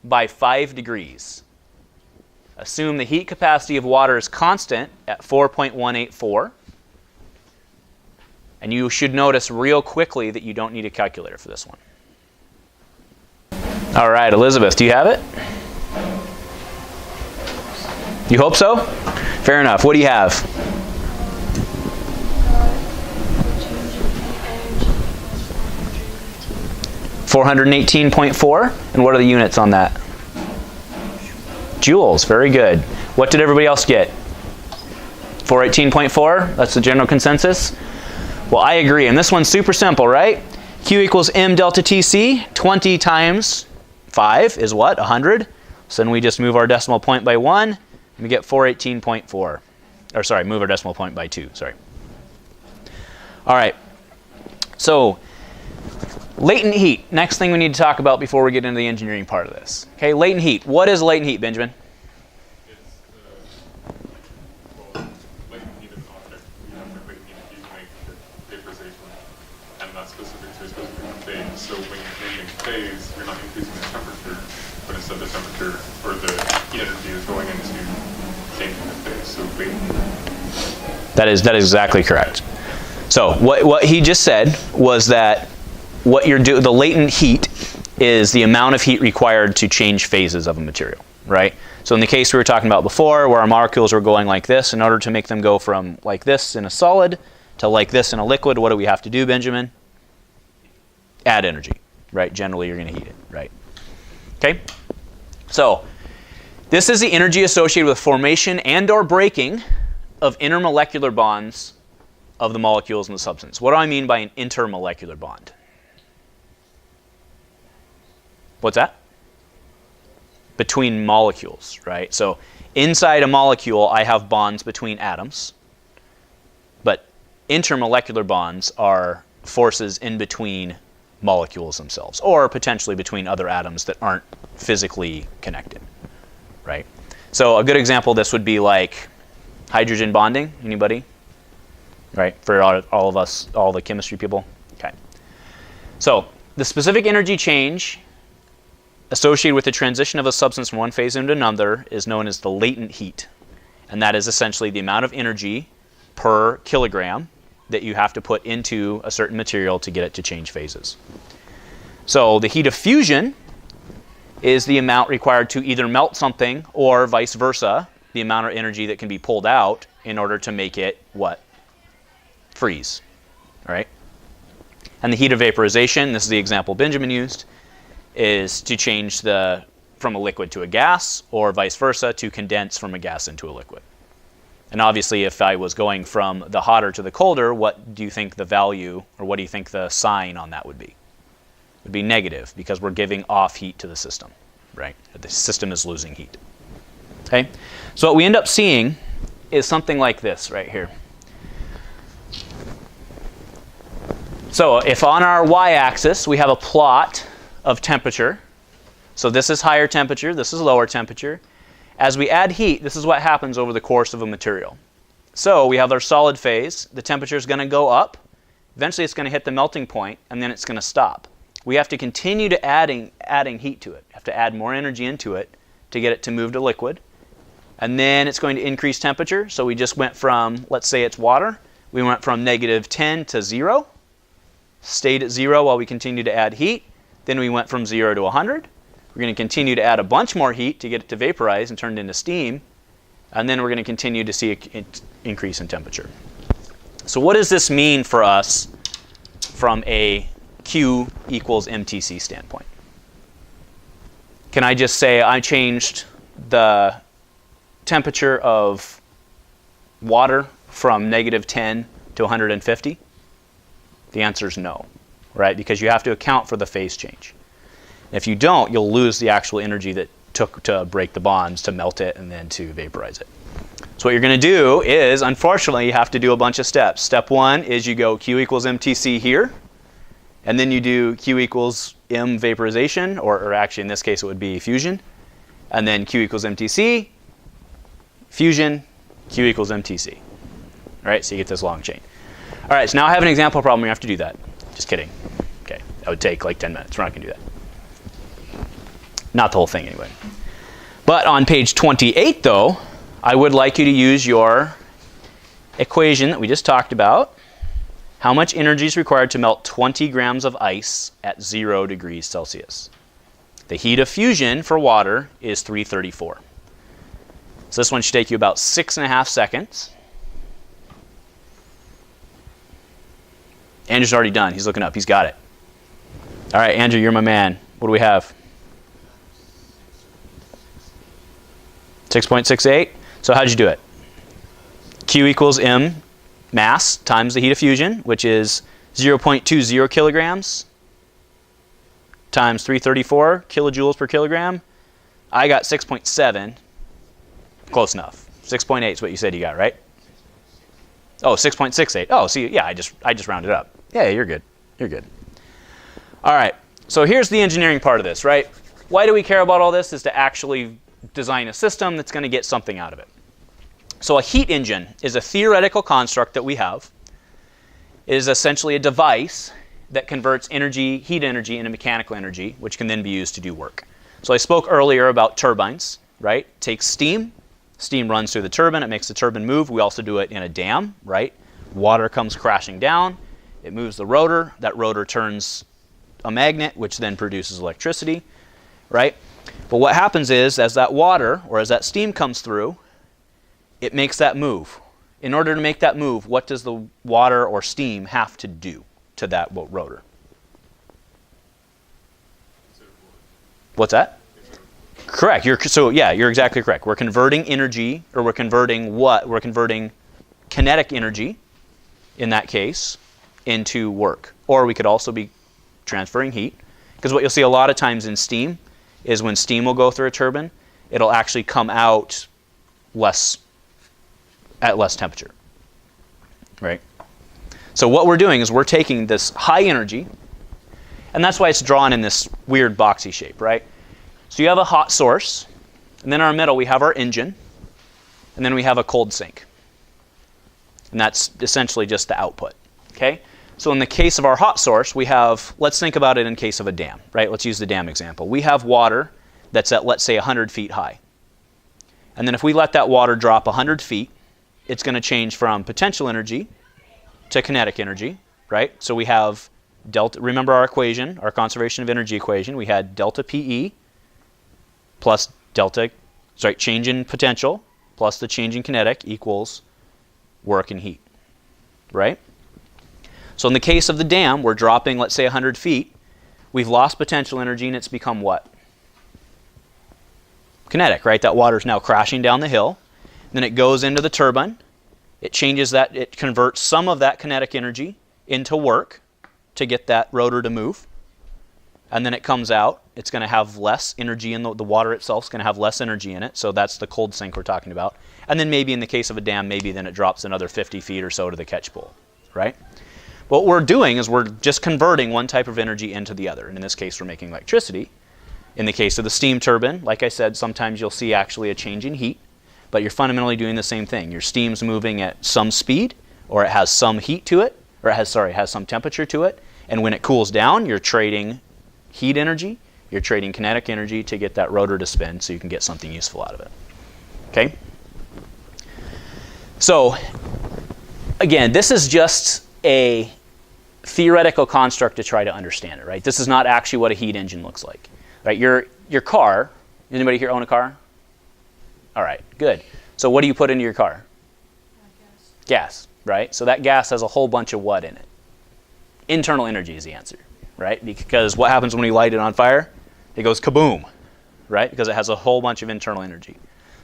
by 5 degrees? Assume the heat capacity of water is constant at 4.184. And you should notice real quickly that you don't need a calculator for this one. All right, Elizabeth, do you have it? You hope so? Fair enough. What do you have? $418.4. And what are the units on that? Joules. Very good. What did everybody else get? 418.4? That's the general consensus? Well, I agree. And this one's super simple, right? Q equals M delta TC. 20 times 5 is what? 100. So then we just move our decimal point by 1, and we get 418.4. Or sorry, move our decimal point by 2. Sorry. All right. So latent heat. Next thing we need to talk about before we get into the engineering part of this. Okay, latent heat. What is latent heat, Benjamin? Latent heat is an object. You have the latent heat you make the vaporization, and that's specific to a specific phase. So when you're changing phase, you're not increasing the temperature, but instead the temperature or the heat energy is going into changing the phase. So latent heat. That is exactly correct. So what he just said was that the latent heat is the amount of heat required to change phases of a material, right? So in the case we were talking about before, where our molecules are going like this, in order to make them go from like this in a solid to like this in a liquid, what do we have to do, Benjamin? Add energy, right? Generally, you're going to heat it, right? Okay? So this is the energy associated with formation and or breaking of intermolecular bonds of the molecules in the substance. What do I mean by an intermolecular bond? What's that? Between molecules, right? So inside a molecule, I have bonds between atoms. But intermolecular bonds are forces in between molecules themselves, or potentially between other atoms that aren't physically connected, right? So a good example of this would be like hydrogen bonding. Anybody? Right? For all of us, all the chemistry people? Okay. So the specific energy change associated with the transition of a substance from one phase into another is known as the latent heat. And that is essentially the amount of energy per kilogram that you have to put into a certain material to get it to change phases. So the heat of fusion is the amount required to either melt something or vice versa, the amount of energy that can be pulled out in order to make it what? Freeze. All right? And the heat of vaporization, this is the example Benjamin used, is to change from a liquid to a gas, or vice versa, to condense from a gas into a liquid. And obviously, if I was going from the hotter to the colder, what do you think the value, or what do you think the sign on that would be? It would be negative, because we're giving off heat to the system, right? The system is losing heat. Okay? So what we end up seeing is something like this right here. So if on our y-axis we have a plot of temperature, so this is higher temperature, this is lower temperature. As we add heat, this is what happens over the course of a material. So we have our solid phase. The temperature is going to go up. Eventually it's going to hit the melting point, and then it's going to stop. We have to continue to adding heat to it. We have to add more energy into it to get it to move to liquid. And then it's going to increase temperature. So we just went from, let's say it's water, we went from -10 to 0, stayed at 0 while we continued to add heat. Then we went from 0 to 100. We're going to continue to add a bunch more heat to get it to vaporize and turn it into steam. And then we're going to continue to see an increase in temperature. So what does this mean for us from a Q equals MTC standpoint? Can I just say I changed the temperature of water from -10 to 150? The answer is no, right? Because you have to account for the phase change. If you don't, you'll lose the actual energy that took to break the bonds, to melt it, and then to vaporize it. So what you're going to do is, unfortunately, you have to do a bunch of steps. Step 1 is you go Q equals MTC here, and then you do Q equals M vaporization, or actually in this case it would be fusion, and then Q equals MTC, fusion, Q equals MTC. All right, so you get this long chain. All right, so now I have an example problem where you have to do that. Just kidding. Okay, that would take like 10 minutes. We're not going to do that. Not the whole thing anyway. But on page 28, though, I would like you to use your equation that we just talked about. How much energy is required to melt 20 grams of ice at 0 degrees Celsius? The heat of fusion for water is 334. So this one should take you about 6.5 seconds. Andrew's already done. He's looking up. He's got it. All right, Andrew, you're my man. What do we have? 6.68. So how'd you do it? Q equals M mass times the heat of fusion, which is 0.20 kilograms times 334 kilojoules per kilogram. I got 6.7. Close enough. 6.8 is what you said you got, right? Oh, 6.68. Oh, see, yeah, I just rounded up. Yeah, you're good. You're good. All right. So here's the engineering part of this, right? Why do we care about all this? Is to actually design a system that's going to get something out of it. So a heat engine is a theoretical construct that we have. It is essentially a device that converts energy, heat energy, into mechanical energy, which can then be used to do work. So I spoke earlier about turbines, right? It takes steam. Steam runs through the turbine. It makes the turbine move. We also do it in a dam, right? Water comes crashing down. It moves the rotor. That rotor turns a magnet, which then produces electricity, right? But what happens is, as that water or as that steam comes through, it makes that move. In order to make that move, what does the water or steam have to do to that rotor? What's that? Correct. You're exactly correct. We're converting energy, or we're converting what? We're converting kinetic energy, in that case, into work. Or we could also be transferring heat. Because what you'll see a lot of times in steam is when steam will go through a turbine, it'll actually come out at less temperature, right? So what we're doing is we're taking this high energy, and that's why it's drawn in this weird boxy shape, right? So you have a hot source, and then in our middle we have our engine, and then we have a cold sink. And that's essentially just the output, okay? So in the case of our hot source, we have, let's think about it in case of a dam, right? Let's use the dam example. We have water that's at, let's say, 100 feet high. And then if we let that water drop 100 feet, it's going to change from potential energy to kinetic energy, right? So we have delta, remember our equation, our conservation of energy equation, we had delta PE plus change in potential plus the change in kinetic equals work and heat, right? So in the case of the dam, we're dropping, let's say, 100 feet. We've lost potential energy, and it's become what? Kinetic, right? That water's now crashing down the hill. Then it goes into the turbine. It changes that, it converts some of that kinetic energy into work to get that rotor to move. And then it comes out. It's going to have less energy in the water itself is going to have less energy in it. So that's the cold sink we're talking about. And then maybe in the case of a dam, maybe then it drops another 50 feet or so to the catch pool, right? What we're doing is we're just converting one type of energy into the other. And in this case, we're making electricity. In the case of the steam turbine, like I said, sometimes you'll see actually a change in heat. But you're fundamentally doing the same thing. Your steam's moving at some speed, or it has some heat to it, or it has some temperature to it. And when it cools down, you're trading heat energy, you're trading kinetic energy to get that rotor to spin so you can get something useful out of it. Okay? So, again, this is just a theoretical construct to try to understand it, right? This is not actually what a heat engine looks like. Right? Your car, anybody here own a car? All right, good. So what do you put into your car? Gas, right? So that gas has a whole bunch of what in it? Internal energy is the answer, right? Because what happens when you light it on fire? It goes kaboom, right? Because it has a whole bunch of internal energy.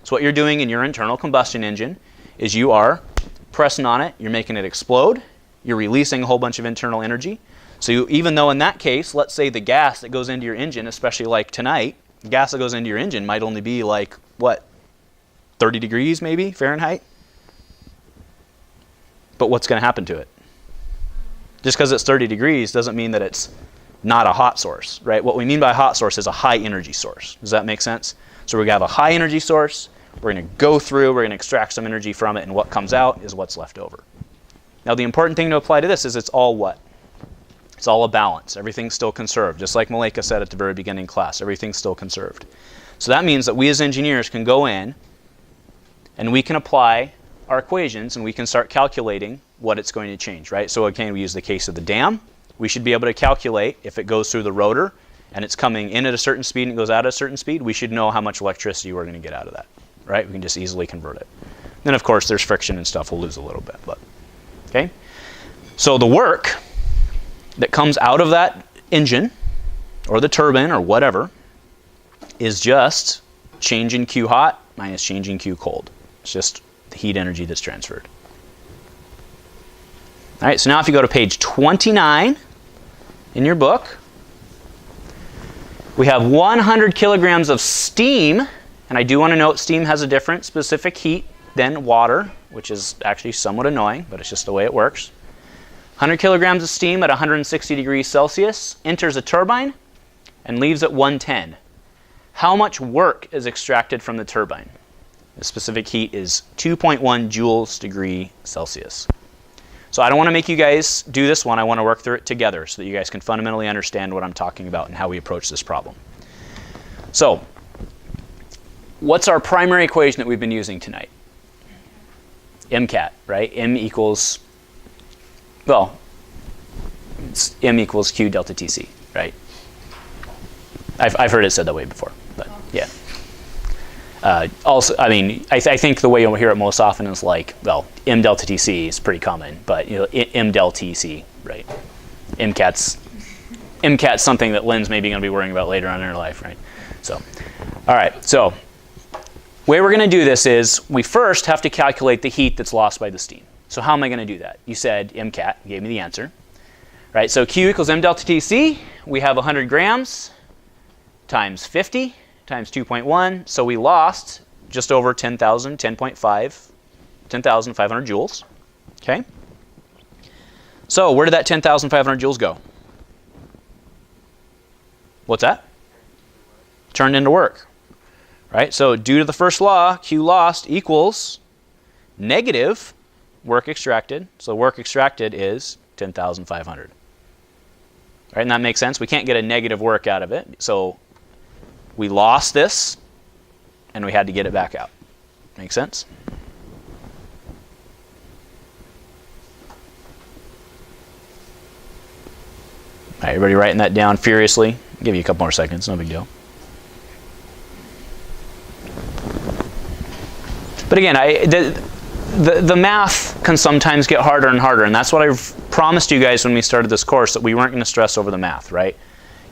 So what you're doing in your internal combustion engine is you are pressing on it, you're making it explode, you're releasing a whole bunch of internal energy. So even though in that case, let's say the gas that goes into your engine, especially like tonight, the gas that goes into your engine might only be like, what, 30 degrees maybe Fahrenheit? But what's going to happen to it? Just because it's 30 degrees doesn't mean that it's not a hot source, right? What we mean by a hot source is a high energy source. Does that make sense? So we have a high energy source, we're going to go through, we're going to extract some energy from it, and what comes out is what's left over. Now the important thing to apply to this is it's all what? It's all a balance. Everything's still conserved. Just like Malika said at the very beginning class, everything's still conserved. So that means that we as engineers can go in and we can apply our equations and we can start calculating what it's going to change, right? So again, we use the case of the dam. We should be able to calculate if it goes through the rotor and it's coming in at a certain speed and it goes out at a certain speed, we should know how much electricity we're going to get out of that, right? We can just easily convert it. Then of course there's friction and stuff, we'll lose a little bit, but okay. So the work that comes out of that engine or the turbine or whatever is just change in Q hot minus change in Q cold. It's just the heat energy that's transferred. All right, so now if you go to page 29 in your book, we have 100 kilograms of steam, and I do want to note steam has a different specific heat than water, which is actually somewhat annoying, but it's just the way it works. 100 kilograms of steam at 160 degrees Celsius enters a turbine and leaves at 110. How much work is extracted from the turbine? The specific heat is 2.1 joules degree Celsius. So I don't want to make you guys do this one. I want to work through it together so that you guys can fundamentally understand what I'm talking about and how we approach this problem. So what's our primary equation that we've been using tonight? MCAT, right? M equals, well, it's M equals Q delta TC, right? I've heard it said that way before, but yeah. Also, I mean, I think the way you'll hear it most often is like, well, M delta TC is pretty common, but you know, M del TC, right? MCAT's something that Lynn's maybe going to be worrying about later on in her life, right? So, all right, so the way we're going to do this is we first have to calculate the heat that's lost by the steam. So how am I going to do that? You said MCAT, you gave me the answer. Right, so Q equals M delta TC. We have 100 grams times 50 times 2.1. So we lost just over 10,000, 10,500 joules. Okay? So where did that 10,500 joules go? What's that? Turned into work. Right? So due to the first law, Q lost equals negative work extracted. So work extracted is 10,500. Right? And that makes sense. We can't get a negative work out of it. So we lost this, and we had to get it back out. Make sense? All right, everybody writing that down furiously? I'll give you a couple more seconds, no big deal. But again, the math can sometimes get harder and harder, and that's what I've promised you guys when we started this course, that we weren't going to stress over the math, right?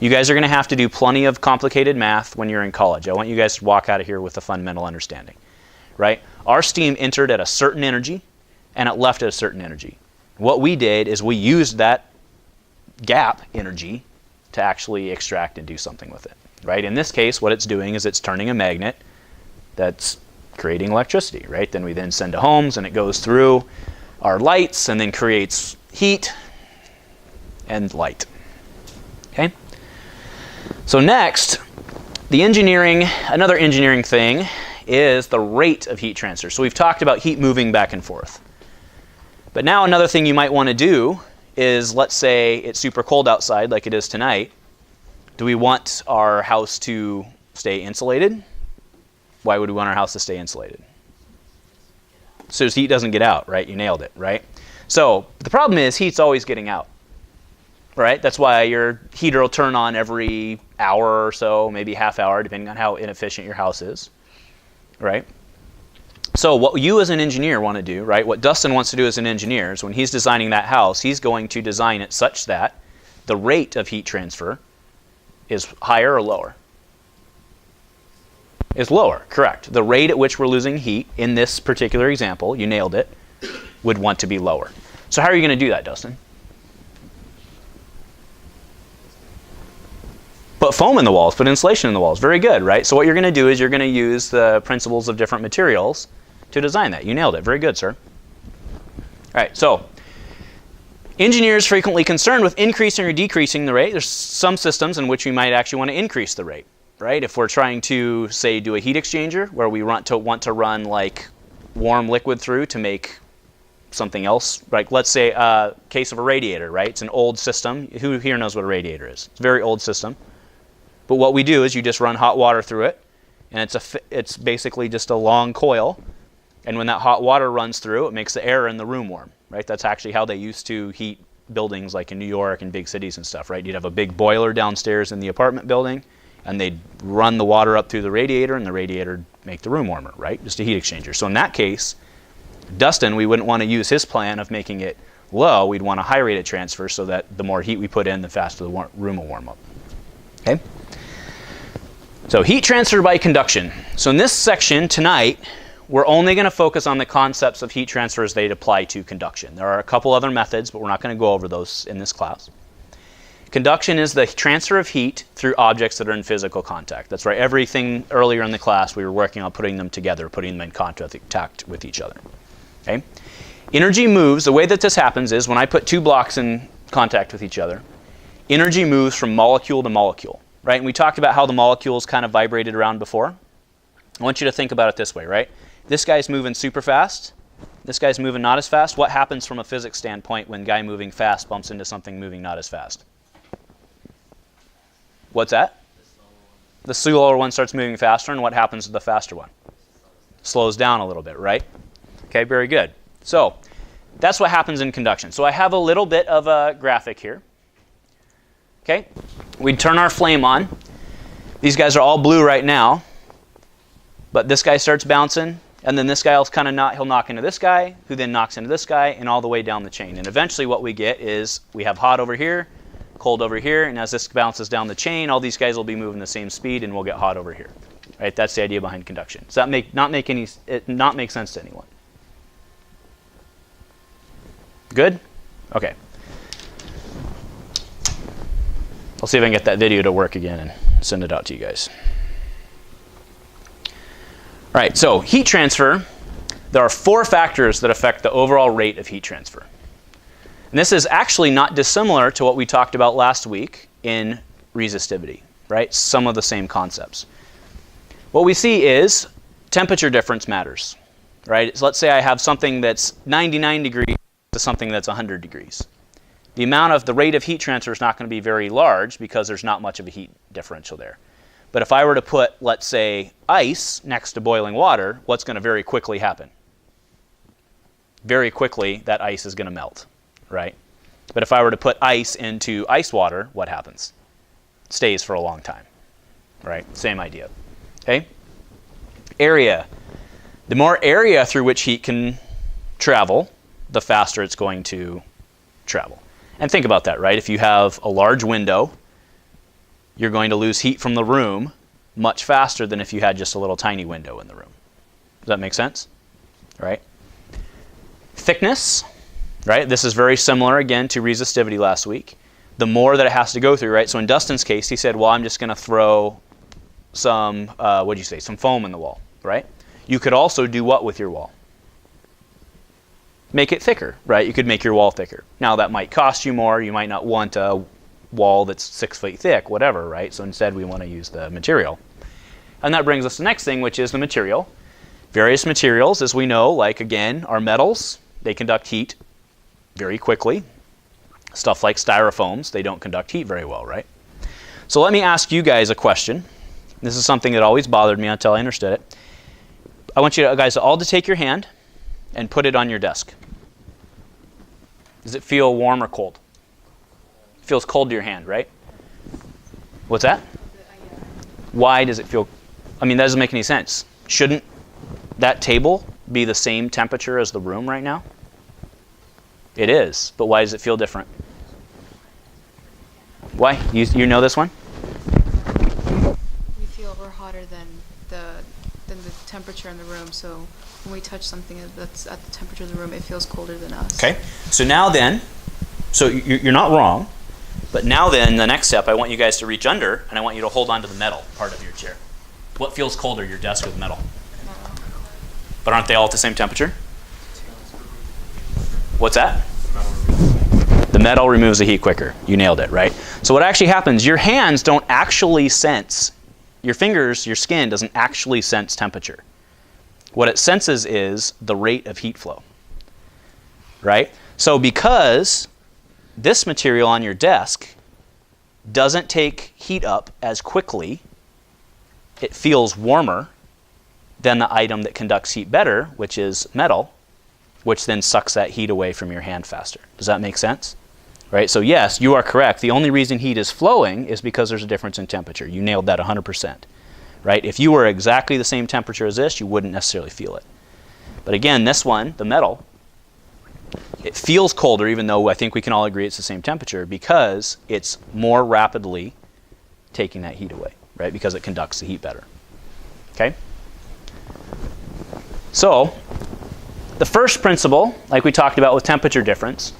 You guys are going to have to do plenty of complicated math when you're in college. I want you guys to walk out of here with a fundamental understanding, right? Our steam entered at a certain energy, and it left at a certain energy. What we did is we used that gap energy to actually extract and do something with it, right? In this case, what it's doing is it's turning a magnet that's creating electricity, right? Then we then send to homes, and it goes through our lights and then creates heat and light. Okay? So next, another engineering thing is the rate of heat transfer. So we've talked about heat moving back and forth. But now another thing you might want to do is, let's say it's super cold outside like it is tonight. Do we want our house to stay insulated? Why would we want our house to stay insulated? So heat doesn't get out, right? You nailed it, right? So the problem is heat's always getting out, right? That's why your heater will turn on every hour or so, maybe half hour, depending on how inefficient your house is, right? So what you as an engineer want to do, right? What Dustin wants to do as an engineer is when he's designing that house, he's going to design it such that the rate of heat transfer is higher or lower? Is lower, correct. The rate at which we're losing heat in this particular example, you nailed it, would want to be lower. So how are you going to do that, Dustin? Put foam in the walls, put insulation in the walls. Very good, right? So what you're going to do is you're going to use the principles of different materials to design that. You nailed it. Very good, sir. All right, so engineers frequently concerned with increasing or decreasing the rate. There's some systems in which we might actually want to increase the rate, right? If we're trying to, say, do a heat exchanger where we want to run like warm liquid through to make something else, like let's say a case of a radiator, right? It's an old system. Who here knows what a radiator is? It's a very old system. But what we do is you just run hot water through it, and it's basically just a long coil. And when that hot water runs through, it makes the air in the room warm, right? That's actually how they used to heat buildings like in New York and big cities and stuff, right? You'd have a big boiler downstairs in the apartment building, and they'd run the water up through the radiator, and the radiator would make the room warmer, right? Just a heat exchanger. So in that case, Dustin, we wouldn't want to use his plan of making it low. We'd want a high rate of transfer so that the more heat we put in, the faster the room will warm up. Okay? So heat transfer by conduction. So in this section tonight, we're only going to focus on the concepts of heat transfer as they apply to conduction. There are a couple other methods, but we're not going to go over those in this class. Conduction is the transfer of heat through objects that are in physical contact. That's right. Everything earlier in the class, we were working on putting them together, putting them in contact with each other. Okay? Energy moves. The way that this happens is when I put two blocks in contact with each other, energy moves from molecule to molecule. Right? And we talked about how the molecules kind of vibrated around before. I want you to think about it this way, right? This guy's moving super fast. This guy's moving not as fast. What happens from a physics standpoint when guy moving fast bumps into something moving not as fast? What's that? The slower one starts moving faster, and what happens to the faster one? Slows down a little bit, right? Okay, very good. So that's what happens in conduction. So I have a little bit of a graphic here. Okay, we'd turn our flame on. These guys are all blue right now, but this guy starts bouncing, and then this guy will he'll knock into this guy, who then knocks into this guy, and all the way down the chain. And eventually what we get is we have hot over here, cold over here, and as this bounces down the chain, all these guys will be moving the same speed, and we'll get hot over here. Right? That's the idea behind conduction. Does that not make sense to anyone? Good? Okay. I'll see if I can get that video to work again and send it out to you guys. All right, so heat transfer, there are 4 factors that affect the overall rate of heat transfer. And this is actually not dissimilar to what we talked about last week in resistivity, right? Some of the same concepts. What we see is temperature difference matters, right? So let's say I have something that's 99 degrees to something that's 100 degrees. The rate of heat transfer is not going to be very large because there's not much of a heat differential there. But if I were to put, let's say, ice next to boiling water, what's going to very quickly happen? Very quickly, that ice is going to melt, right? But if I were to put ice into ice water, what happens? It stays for a long time, right? Same idea, okay? Area. The more area through which heat can travel, the faster it's going to travel. And think about that, right? If you have a large window, you're going to lose heat from the room much faster than if you had just a little tiny window in the room. Does that make sense? Right? Thickness, right? This is very similar, again, to resistivity last week. The more that it has to go through, right? So in Dustin's case, he said, well, I'm just going to throw some, what did you say, some foam in the wall, right? You could also do what with your wall? Make it thicker, right? You could make your wall thicker. Now, that might cost you more. You might not want a wall that's 6 feet thick, whatever, right? So instead, we want to use the material. And that brings us to the next thing, which is the material. Various materials, as we know, like, again, our metals, they conduct heat very quickly. Stuff like styrofoams, they don't conduct heat very well, right? So let me ask you guys a question. This is something that always bothered me until I understood it. I want you guys all to take your hand and put it on your desk. Does it feel warm or cold? It feels cold to your hand, right? What's that? Why does it feel? I mean, that doesn't make any sense. Shouldn't that table be the same temperature as the room right now? It is, but why does it feel different? Why? You know this one? We feel we're hotter than the temperature in the room, so when we touch something that's at the temperature of the room, it feels colder than us. Okay, so now then, so you're not wrong, but now then, the next step, I want you guys to reach under, and I want you to hold on to the metal part of your chair. What feels colder, your desk or the metal? But aren't they all at the same temperature? What's that? The metal removes the heat quicker. You nailed it, right? So what actually happens, your hands don't actually sense, your fingers, your skin doesn't actually sense temperature. What it senses is the rate of heat flow, right? So because this material on your desk doesn't take heat up as quickly, it feels warmer than the item that conducts heat better, which is metal, which then sucks that heat away from your hand faster. Does that make sense? Right? So yes, you are correct. The only reason heat is flowing is because there's a difference in temperature. You nailed that 100%. Right? If you were exactly the same temperature as this, you wouldn't necessarily feel it. But again, this one, the metal, it feels colder, even though I think we can all agree it's the same temperature, because it's more rapidly taking that heat away, right? Because it conducts the heat better. Okay? So, the first principle, like we talked about with temperature difference,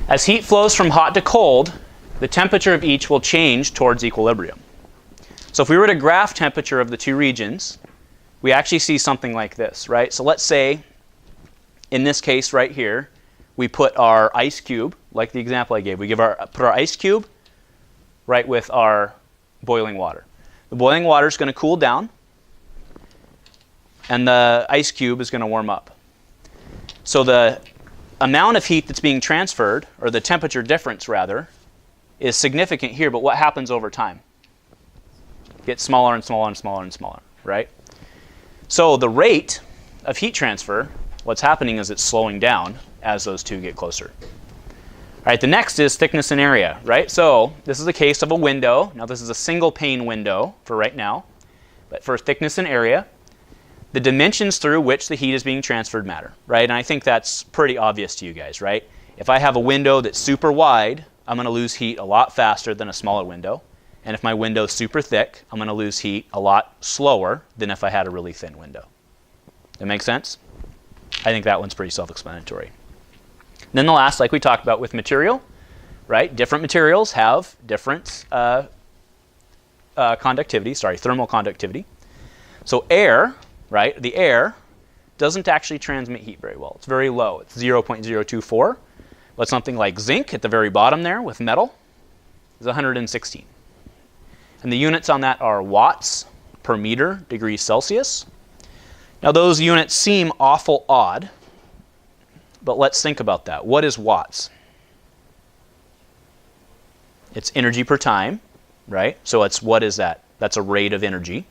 as heat flows from hot to cold, the temperature of each will change towards equilibrium. So if we were to graph temperature of the two regions, we actually see something like this, right? So let's say, in this case right here, we put our ice cube, like the example I gave. We put our ice cube right with our boiling water. The boiling water is going to cool down, and the ice cube is going to warm up. So the amount of heat that's being transferred, or the temperature difference rather, is significant here, but what happens over time? It gets smaller and smaller and smaller and smaller, right? So the rate of heat transfer, what's happening is it's slowing down as those two get closer. All right, the next is thickness and area, right? So this is a case of a window. Now this is a single pane window for right now, but for thickness and area, the dimensions through which the heat is being transferred matter, right? And I think that's pretty obvious to you guys, right? If I have a window that's super wide, I'm going to lose heat a lot faster than a smaller window. And if my window's super thick, I'm going to lose heat a lot slower than if I had a really thin window. That make sense? I think that one's pretty self-explanatory. Then the last, like we talked about with material, right? Different materials have different thermal conductivity. So air, right? The air doesn't actually transmit heat very well. It's very low. It's 0.024. But something like zinc at the very bottom there with metal is 116. And the units on that are watts per meter degrees Celsius. Now those units seem awful odd, but let's think about that. What is watts? It's energy per time, right? So what is that? That's a rate of energy,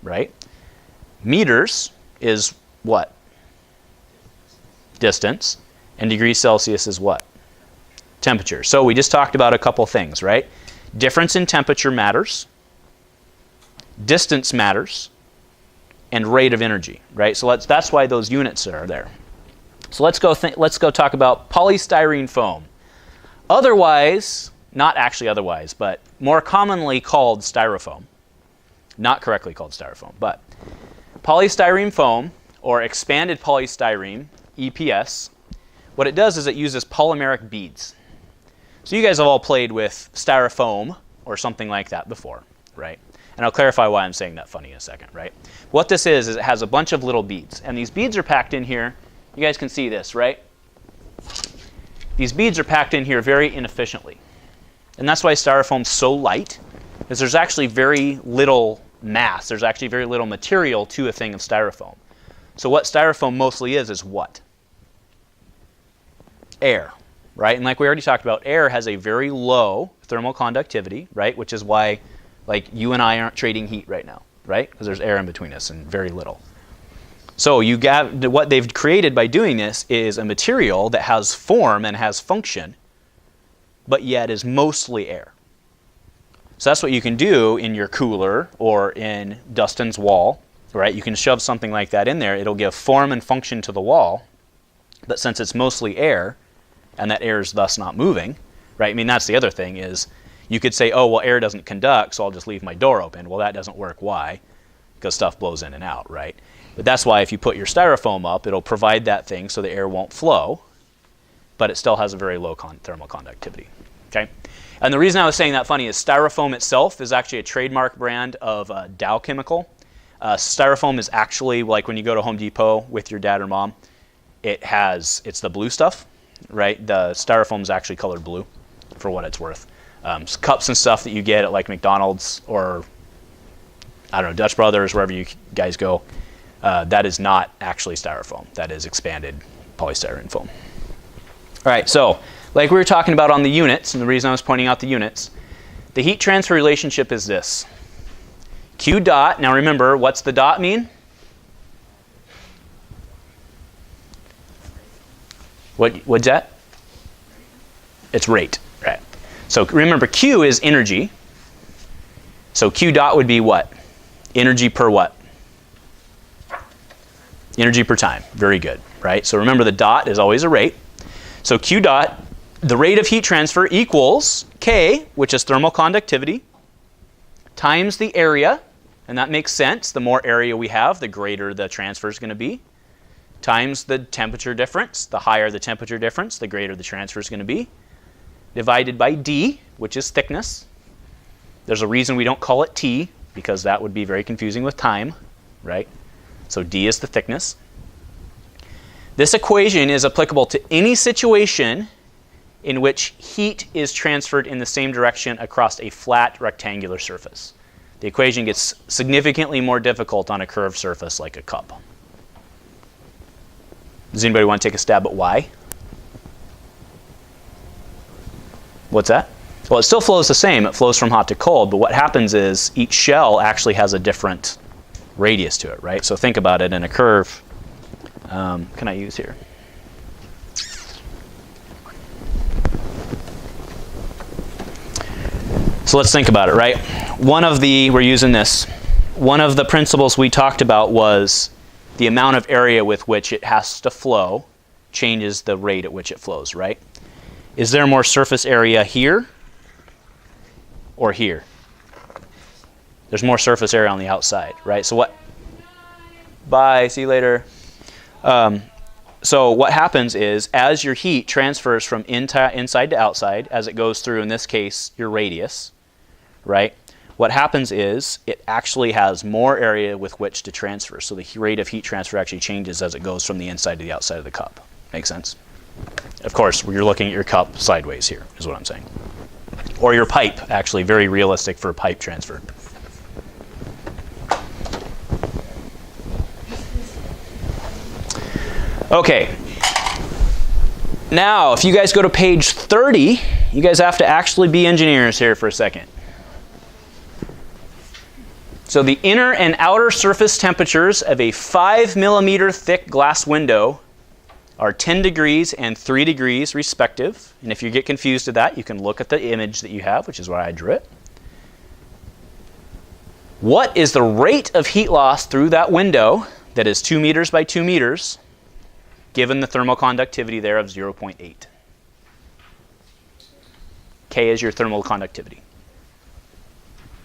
right? Meters is what? Distance. And degrees Celsius is what? temperature. So we just talked about a couple things, right? Difference in temperature matters, distance matters, and rate of energy, right? So that's why those units are there. So let's go talk about polystyrene foam. Otherwise, not actually otherwise, but more commonly called styrofoam. Not correctly called styrofoam, but polystyrene foam, or expanded polystyrene, EPS, what it does is it uses polymeric beads. So you guys have all played with styrofoam or something like that before, right? And I'll clarify why I'm saying that funny in a second, right? What this is it has a bunch of little beads, and these beads are packed in here. You guys can see this, right? These beads are packed in here very inefficiently. And that's why styrofoam's so light, is there's actually very little mass. There's actually very little material to a thing of styrofoam. So what styrofoam mostly is what? Air, right? And like we already talked about, air has a very low thermal conductivity, right? Which is why like you and I aren't trading heat right now, right? Because there's air in between us and very little. So what they've created by doing this is a material that has form and has function, but yet is mostly air. So that's what you can do in your cooler or in Dustin's wall, right? You can shove something like that in there. It'll give form and function to the wall, but since it's mostly air, and that air is thus not moving, right? I mean, that's the other thing is you could say, oh, well, air doesn't conduct, so I'll just leave my door open. Well, that doesn't work. Why? Because stuff blows in and out, right? But that's why if you put your styrofoam up, it'll provide that thing so the air won't flow, but it still has a very low thermal conductivity, okay? And the reason I was saying that funny is styrofoam itself is actually a trademark brand of Dow Chemical. Styrofoam is actually, like when you go to Home Depot with your dad or mom, it's the blue stuff, right? The styrofoam is actually colored blue for what it's worth. Cups and stuff that you get at like McDonald's or, I don't know, Dutch Brothers, wherever you guys go, that is not actually styrofoam. That is expanded polystyrene foam. All right, so like we were talking about on the units, and the reason I was pointing out the units, the heat transfer relationship is this. Q dot, now remember, what's the dot mean? What's that? It's rate, right? So remember, Q is energy. So Q dot would be what? Energy per what? Energy per time. Very good, right? So remember, the dot is always a rate. So Q dot, the rate of heat transfer equals K, which is thermal conductivity, times the area, and that makes sense. The more area we have, the greater the transfer is going to be, times the temperature difference. The higher the temperature difference, the greater the transfer is going to be, divided by D, which is thickness. There's a reason we don't call it T, because that would be very confusing with time, right? So D is the thickness. This equation is applicable to any situation in which heat is transferred in the same direction across a flat rectangular surface. The equation gets significantly more difficult on a curved surface like a cup. Does anybody want to take a stab at why? What's that? Well, it still flows the same. It flows from hot to cold, but what happens is each shell actually has a different radius to it, right? So think about it in a curve. Can I use here? So let's think about it, right? We're using this. One of the principles we talked about was the amount of area with which it has to flow changes the rate at which it flows, right? Is there more surface area here or here? There's more surface area on the outside, right? So what? Bye, see you later. So what happens is, as your heat transfers from inside to outside, as it goes through, in this case, your radius, right? What happens is it actually has more area with which to transfer. So the rate of heat transfer actually changes as it goes from the inside to the outside of the cup. Make sense? Of course, you're looking at your cup sideways here, is what I'm saying. Or your pipe, actually, very realistic for pipe transfer. Okay. Now, if you guys go to page 30, you guys have to actually be engineers here for a second. So the inner and outer surface temperatures of a 5 millimeter thick glass window are 10 degrees and 3 degrees respective. And if you get confused with that, you can look at the image that you have, which is why I drew it. What is the rate of heat loss through that window that is 2 meters by 2 meters, given the thermal conductivity there of 0.8? K is your thermal conductivity.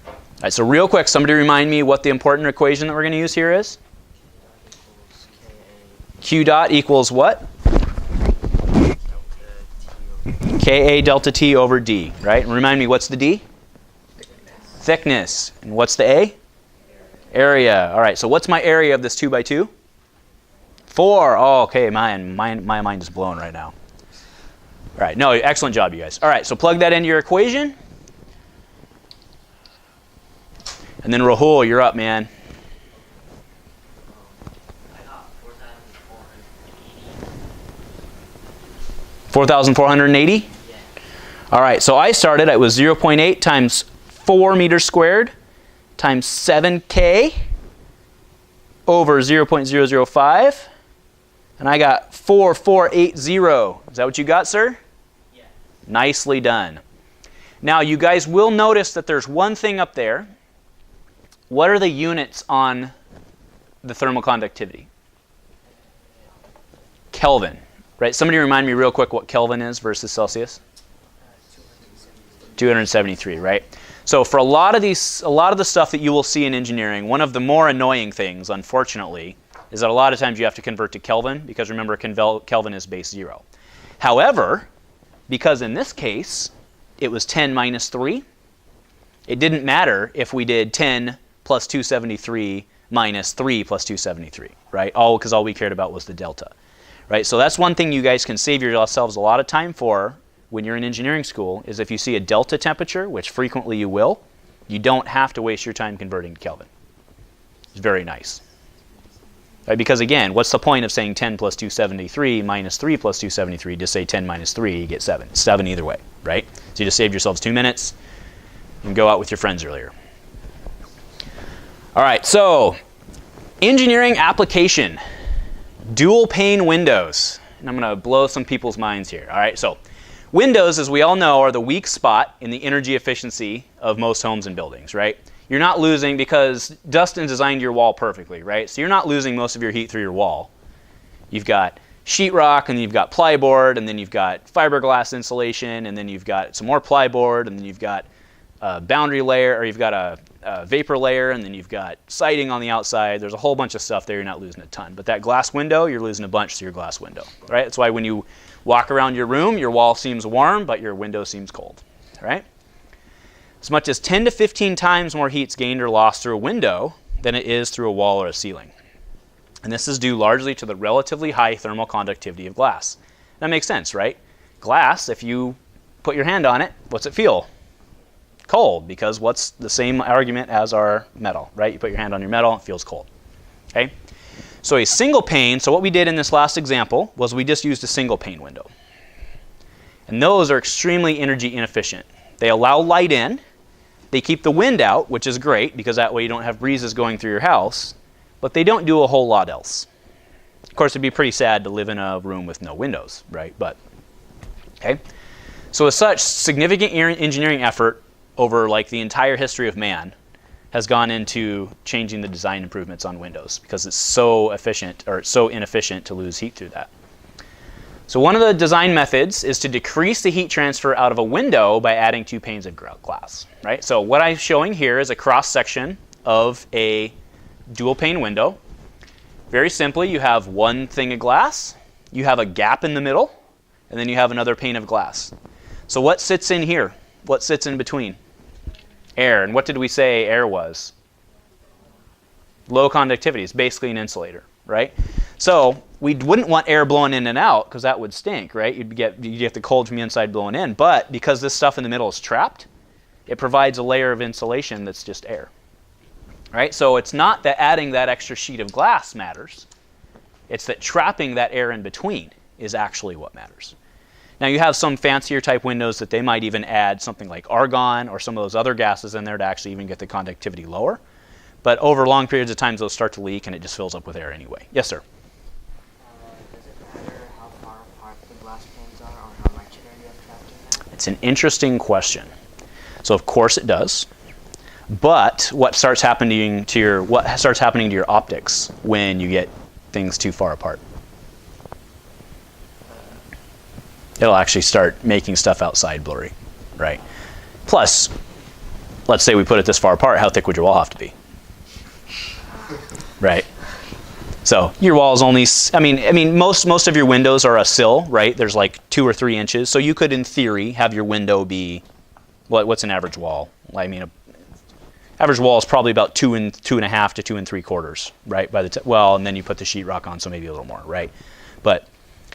All right, so real quick, somebody remind me what the important equation that we're going to use here is? Q dot equals what? Ka delta T over D, right? And remind me, what's the D? Thickness. And what's the A? Area. All right, so what's my area of this 2 by 2? 4. Oh, okay, my mind is blown right now. All right, no, excellent job, you guys. All right, so plug that into your equation. And then Rahul, you're up, man. I got 4,480. 4,480? Yeah. All right, so I started, it was 0.8 times 4 meters squared times 7K over 0.005. And I got 4480. Is that what you got, sir? Yeah. Nicely done. Now, you guys will notice that there's one thing up there. What are the units on the thermal conductivity? Kelvin, right? Somebody remind me real quick what Kelvin is versus Celsius? 273, right? So for a lot of the stuff that you will see in engineering, one of the more annoying things, unfortunately, is that a lot of times you have to convert to Kelvin, because remember, Kelvin is base 0. However, because in this case, it was 10 minus 3, it didn't matter if we did 10 plus 273 minus 3 plus 273, right? Because all we cared about was the delta, right? So that's one thing you guys can save yourselves a lot of time for when you're in engineering school, is if you see a delta temperature, which frequently you will, you don't have to waste your time converting to Kelvin. It's very nice. Right? Because again, what's the point of saying 10 plus 273 minus 3 plus 273? Just say 10 minus 3, you get 7. It's 7 either way, right? So you just saved yourselves 2 minutes and go out with your friends earlier. All right, so engineering application, dual pane windows. And I'm going to blow some people's minds here. All right, so windows, as we all know, are the weak spot in the energy efficiency of most homes and buildings, right? You're not losing, because Dustin designed your wall perfectly, right? So you're not losing most of your heat through your wall. You've got sheetrock, and you've got plyboard, and then you've got fiberglass insulation, and then you've got some more plyboard, and then you've got a boundary layer, or you've got a vapor layer, and then you've got siding on the outside. There's a whole bunch of stuff there. You're not losing a ton. But that glass window, you're losing a bunch through your glass window, right? That's why when you walk around your room, your wall seems warm, but your window seems cold, right? As much as 10 to 15 times more heat's gained or lost through a window than it is through a wall or a ceiling. And this is due largely to the relatively high thermal conductivity of glass. That makes sense, right? Glass, if you put your hand on it, what's it feel? Cold, because what's the same argument as our metal, right? You put your hand on your metal, it feels cold, okay? So a single pane, so what we did in this last example was we just used a single pane window. And those are extremely energy inefficient. They allow light in, they keep the wind out, which is great, because that way you don't have breezes going through your house, but they don't do a whole lot else. Of course, it'd be pretty sad to live in a room with no windows, right? But, okay? So as such, significant engineering effort over like the entire history of man has gone into changing the design improvements on windows, because it's so efficient, or so inefficient to lose heat through that. So one of the design methods is to decrease the heat transfer out of a window by adding 2 panes of glass, right? So what I'm showing here is a cross section of a dual pane window. Very simply, you have one thing of glass, you have a gap in the middle, and then you have another pane of glass. So what sits in here? What sits in between? Air. And what did we say air was? Low conductivity. It's basically an insulator, right? So we wouldn't want air blowing in and out, because that would stink, right? You'd get the cold from the inside blowing in. But because this stuff in the middle is trapped, it provides a layer of insulation that's just air, right? So it's not that adding that extra sheet of glass matters. It's that trapping that air in between is actually what matters. Now you have some fancier type windows that they might even add something like argon or some of those other gases in there to actually even get the conductivity lower. But over long periods of time, those start to leak and it just fills up with air anyway. Yes, sir? Does it matter how It's an interesting question. So of course it does. But what starts happening to your optics when you get things too far apart? It'll actually start making stuff outside blurry, right? Plus, let's say we put it this far apart, how thick would your wall have to be? Right? So your wall is only, I mean, most of your windows are a sill, right? There's like 2 or 3 inches. So you could, in theory, have your window be, what's an average wall? I mean, average wall is probably about 2.5 to 2 3/4, right? Well, and then you put the sheetrock on, so maybe a little more, right? But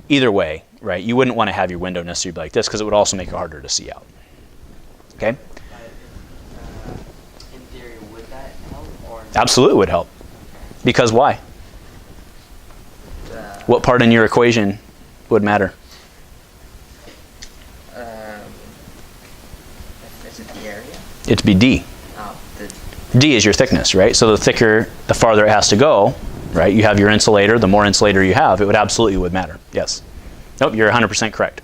either way, right? You wouldn't want to have your window necessarily be like this because it would also make it harder to see out. Okay? In theory, would that help? Or Absolutely would help. Because why? What part in your equation would matter? Is it the area? It'd be D. Oh, D is your thickness, right? So the thicker, the farther it has to go, right? You have your insulator. The more insulator you have, it would matter. Yes. Nope, you're 100% correct.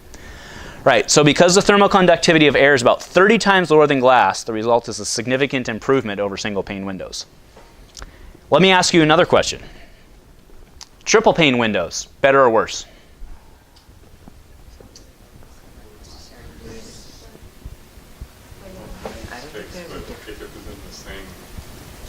Right, so because the thermal conductivity of air is about 30 times lower than glass, the result is a significant improvement over single pane windows. Let me ask you another question. Triple pane windows, better or worse? Space, but if it was in the same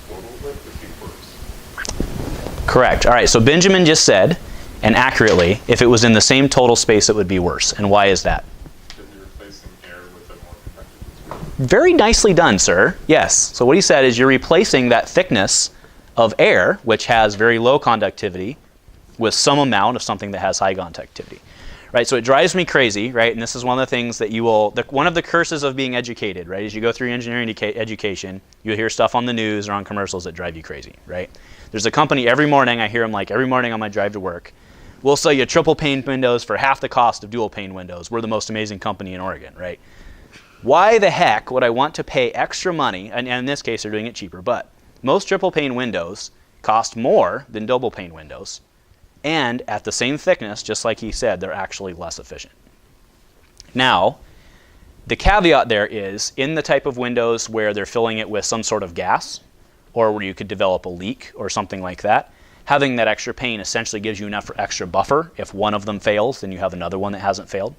total width, it'd be worse. Correct. All right, so Benjamin just said, and accurately, if it was in the same total space, it would be worse. And why is that? Because you're replacing air with a more conductive material. Very nicely done, sir. Yes. So what he said is you're replacing that thickness of air, which has very low conductivity, with some amount of something that has high conductivity. Right? So it drives me crazy, right? And this is one of the things that you will, one of the curses of being educated, right? As you go through your engineering education, you'll hear stuff on the news or on commercials that drive you crazy, right? There's a company every morning, I hear them like every morning on my drive to work, we'll sell you triple pane windows for half the cost of dual pane windows. We're the most amazing company in Oregon, right? Why the heck would I want to pay extra money, and in this case they're doing it cheaper, but most triple pane windows cost more than double pane windows. And at the same thickness, just like he said, they're actually less efficient. Now, the caveat there is, in the type of windows where they're filling it with some sort of gas, or where you could develop a leak or something like that, having that extra pane essentially gives you enough for extra buffer. If one of them fails, then you have another one that hasn't failed.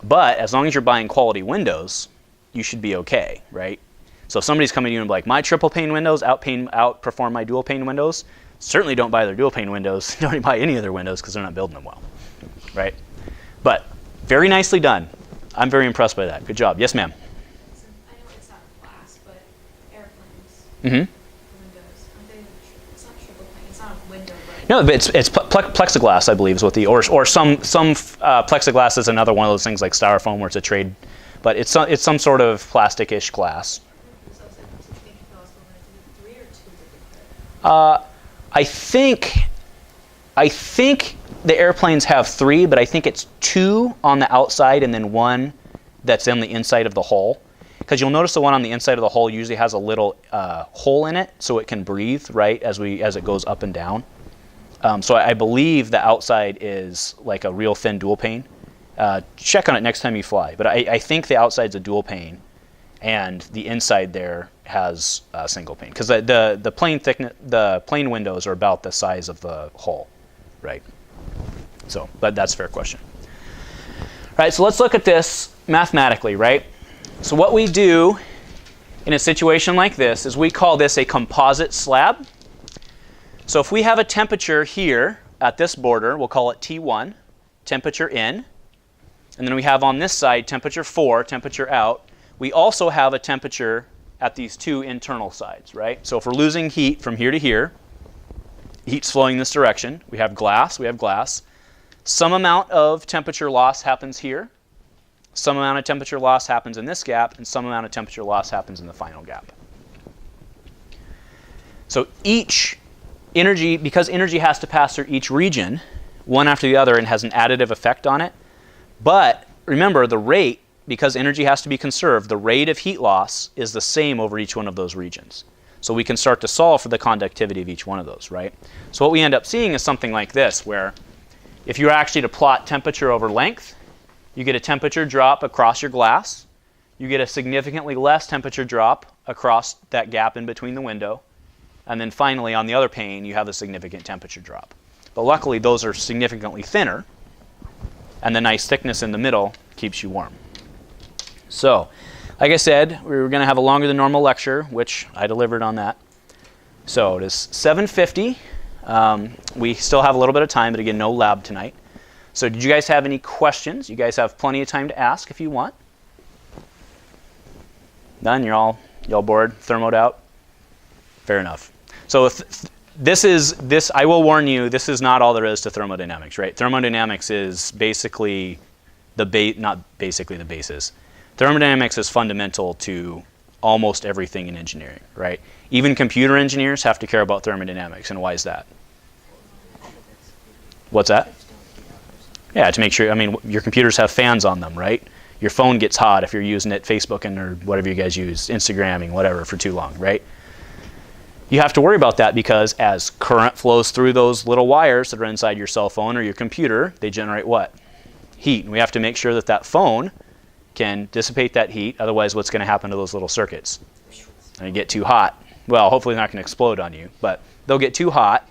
But as long as you're buying quality windows, you should be okay, right? So if somebody's coming to you and be like, my triple pane windows outperform my dual pane windows, certainly don't buy their dual pane windows. Don't buy any of their windows because they're not building them well, right? But very nicely done. I'm very impressed by that. Good job. Yes, ma'am. I know it's not glass, but airplanes, Mm-hmm. windows, it's not triple pane, it's not a window, but No, but it's plexiglass, I believe, is what or some plexiglass is another one of those things like styrofoam where it's a trade, but it's some sort of plastic-ish glass. so I was thinking if I was going to do 3 or 2 different. I think the airplanes have 3, but I think it's 2 on the outside and then 1 that's on the inside of the hull. Because you'll notice the one on the inside of the hull usually has a little hole in it so it can breathe, right, as it goes up and down. So I believe the outside is like a real thin dual pane. Check on it next time you fly. But I think the outside's a dual pane, and the inside there has a single pane. Because the plane windows are about the size of the hull, right? So, but that's a fair question. All right, so let's look at this mathematically, right? So what we do in a situation like this is we call this a composite slab. So if we have a temperature here at this border, we'll call it T1, temperature in. And then we have on this side temperature 4, temperature out. We also have a temperature at these 2 internal sides, right? So if we're losing heat from here to here, heat's flowing this direction. We have glass. Some amount of temperature loss happens here. Some amount of temperature loss happens in this gap, and some amount of temperature loss happens in the final gap. So each energy, because energy has to pass through each region, one after the other, and has an additive effect on it. But remember, the rate, because energy has to be conserved, the rate of heat loss is the same over each one of those regions. So we can start to solve for the conductivity of each one of those, right? So what we end up seeing is something like this, where if you were actually to plot temperature over length, you get a temperature drop across your glass. You get a significantly less temperature drop across that gap in between the window. And then finally, on the other pane, you have a significant temperature drop. But luckily, those are significantly thinner, and the nice thickness in the middle keeps you warm. So, like I said, we were going to have a longer than normal lecture, which I delivered on that. So it is 7:50. We still have a little bit of time, but again, no lab tonight. So did you guys have any questions? You guys have plenty of time to ask if you want. None? Y'all bored? Thermoed out? Fair enough. So I will warn you, this is not all there is to thermodynamics, right? Thermodynamics is basically not basically the basis. Thermodynamics is fundamental to almost everything in engineering, right? Even computer engineers have to care about thermodynamics, and why is that? What's that? Yeah, to make sure, I mean, your computers have fans on them, right? Your phone gets hot if you're using it, Facebooking or whatever you guys use, Instagramming, whatever, for too long, right? You have to worry about that because as current flows through those little wires that are inside your cell phone or your computer, they generate what? Heat. And we have to make sure that that phone can dissipate that heat. Otherwise, what's going to happen to those little circuits? They get too hot. Well, hopefully they're not going to explode on you, but they'll get too hot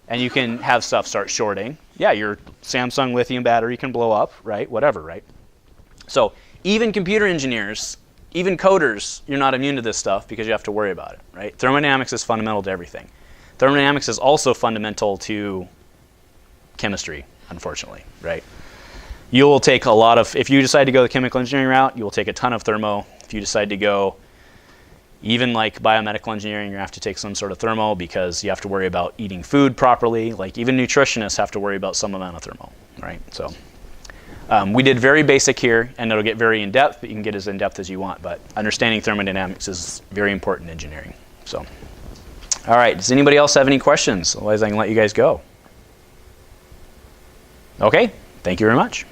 and you can have stuff start shorting. Yeah, your Samsung lithium battery can blow up, right? Whatever, right? So even computer engineers, even coders, you're not immune to this stuff because you have to worry about it, right? Thermodynamics is fundamental to everything. Thermodynamics is also fundamental to chemistry, unfortunately, right? You will take a lot of, if you decide to go the chemical engineering route, you will take a ton of thermo. If you decide to go even like biomedical engineering, you have to take some sort of thermo because you have to worry about eating food properly. Like even nutritionists have to worry about some amount of thermo, right? So we did very basic here, and it'll get very in-depth, but you can get as in-depth as you want. But understanding thermodynamics is very important in engineering. So, all right, does anybody else have any questions? Otherwise, I can let you guys go. Okay, thank you very much.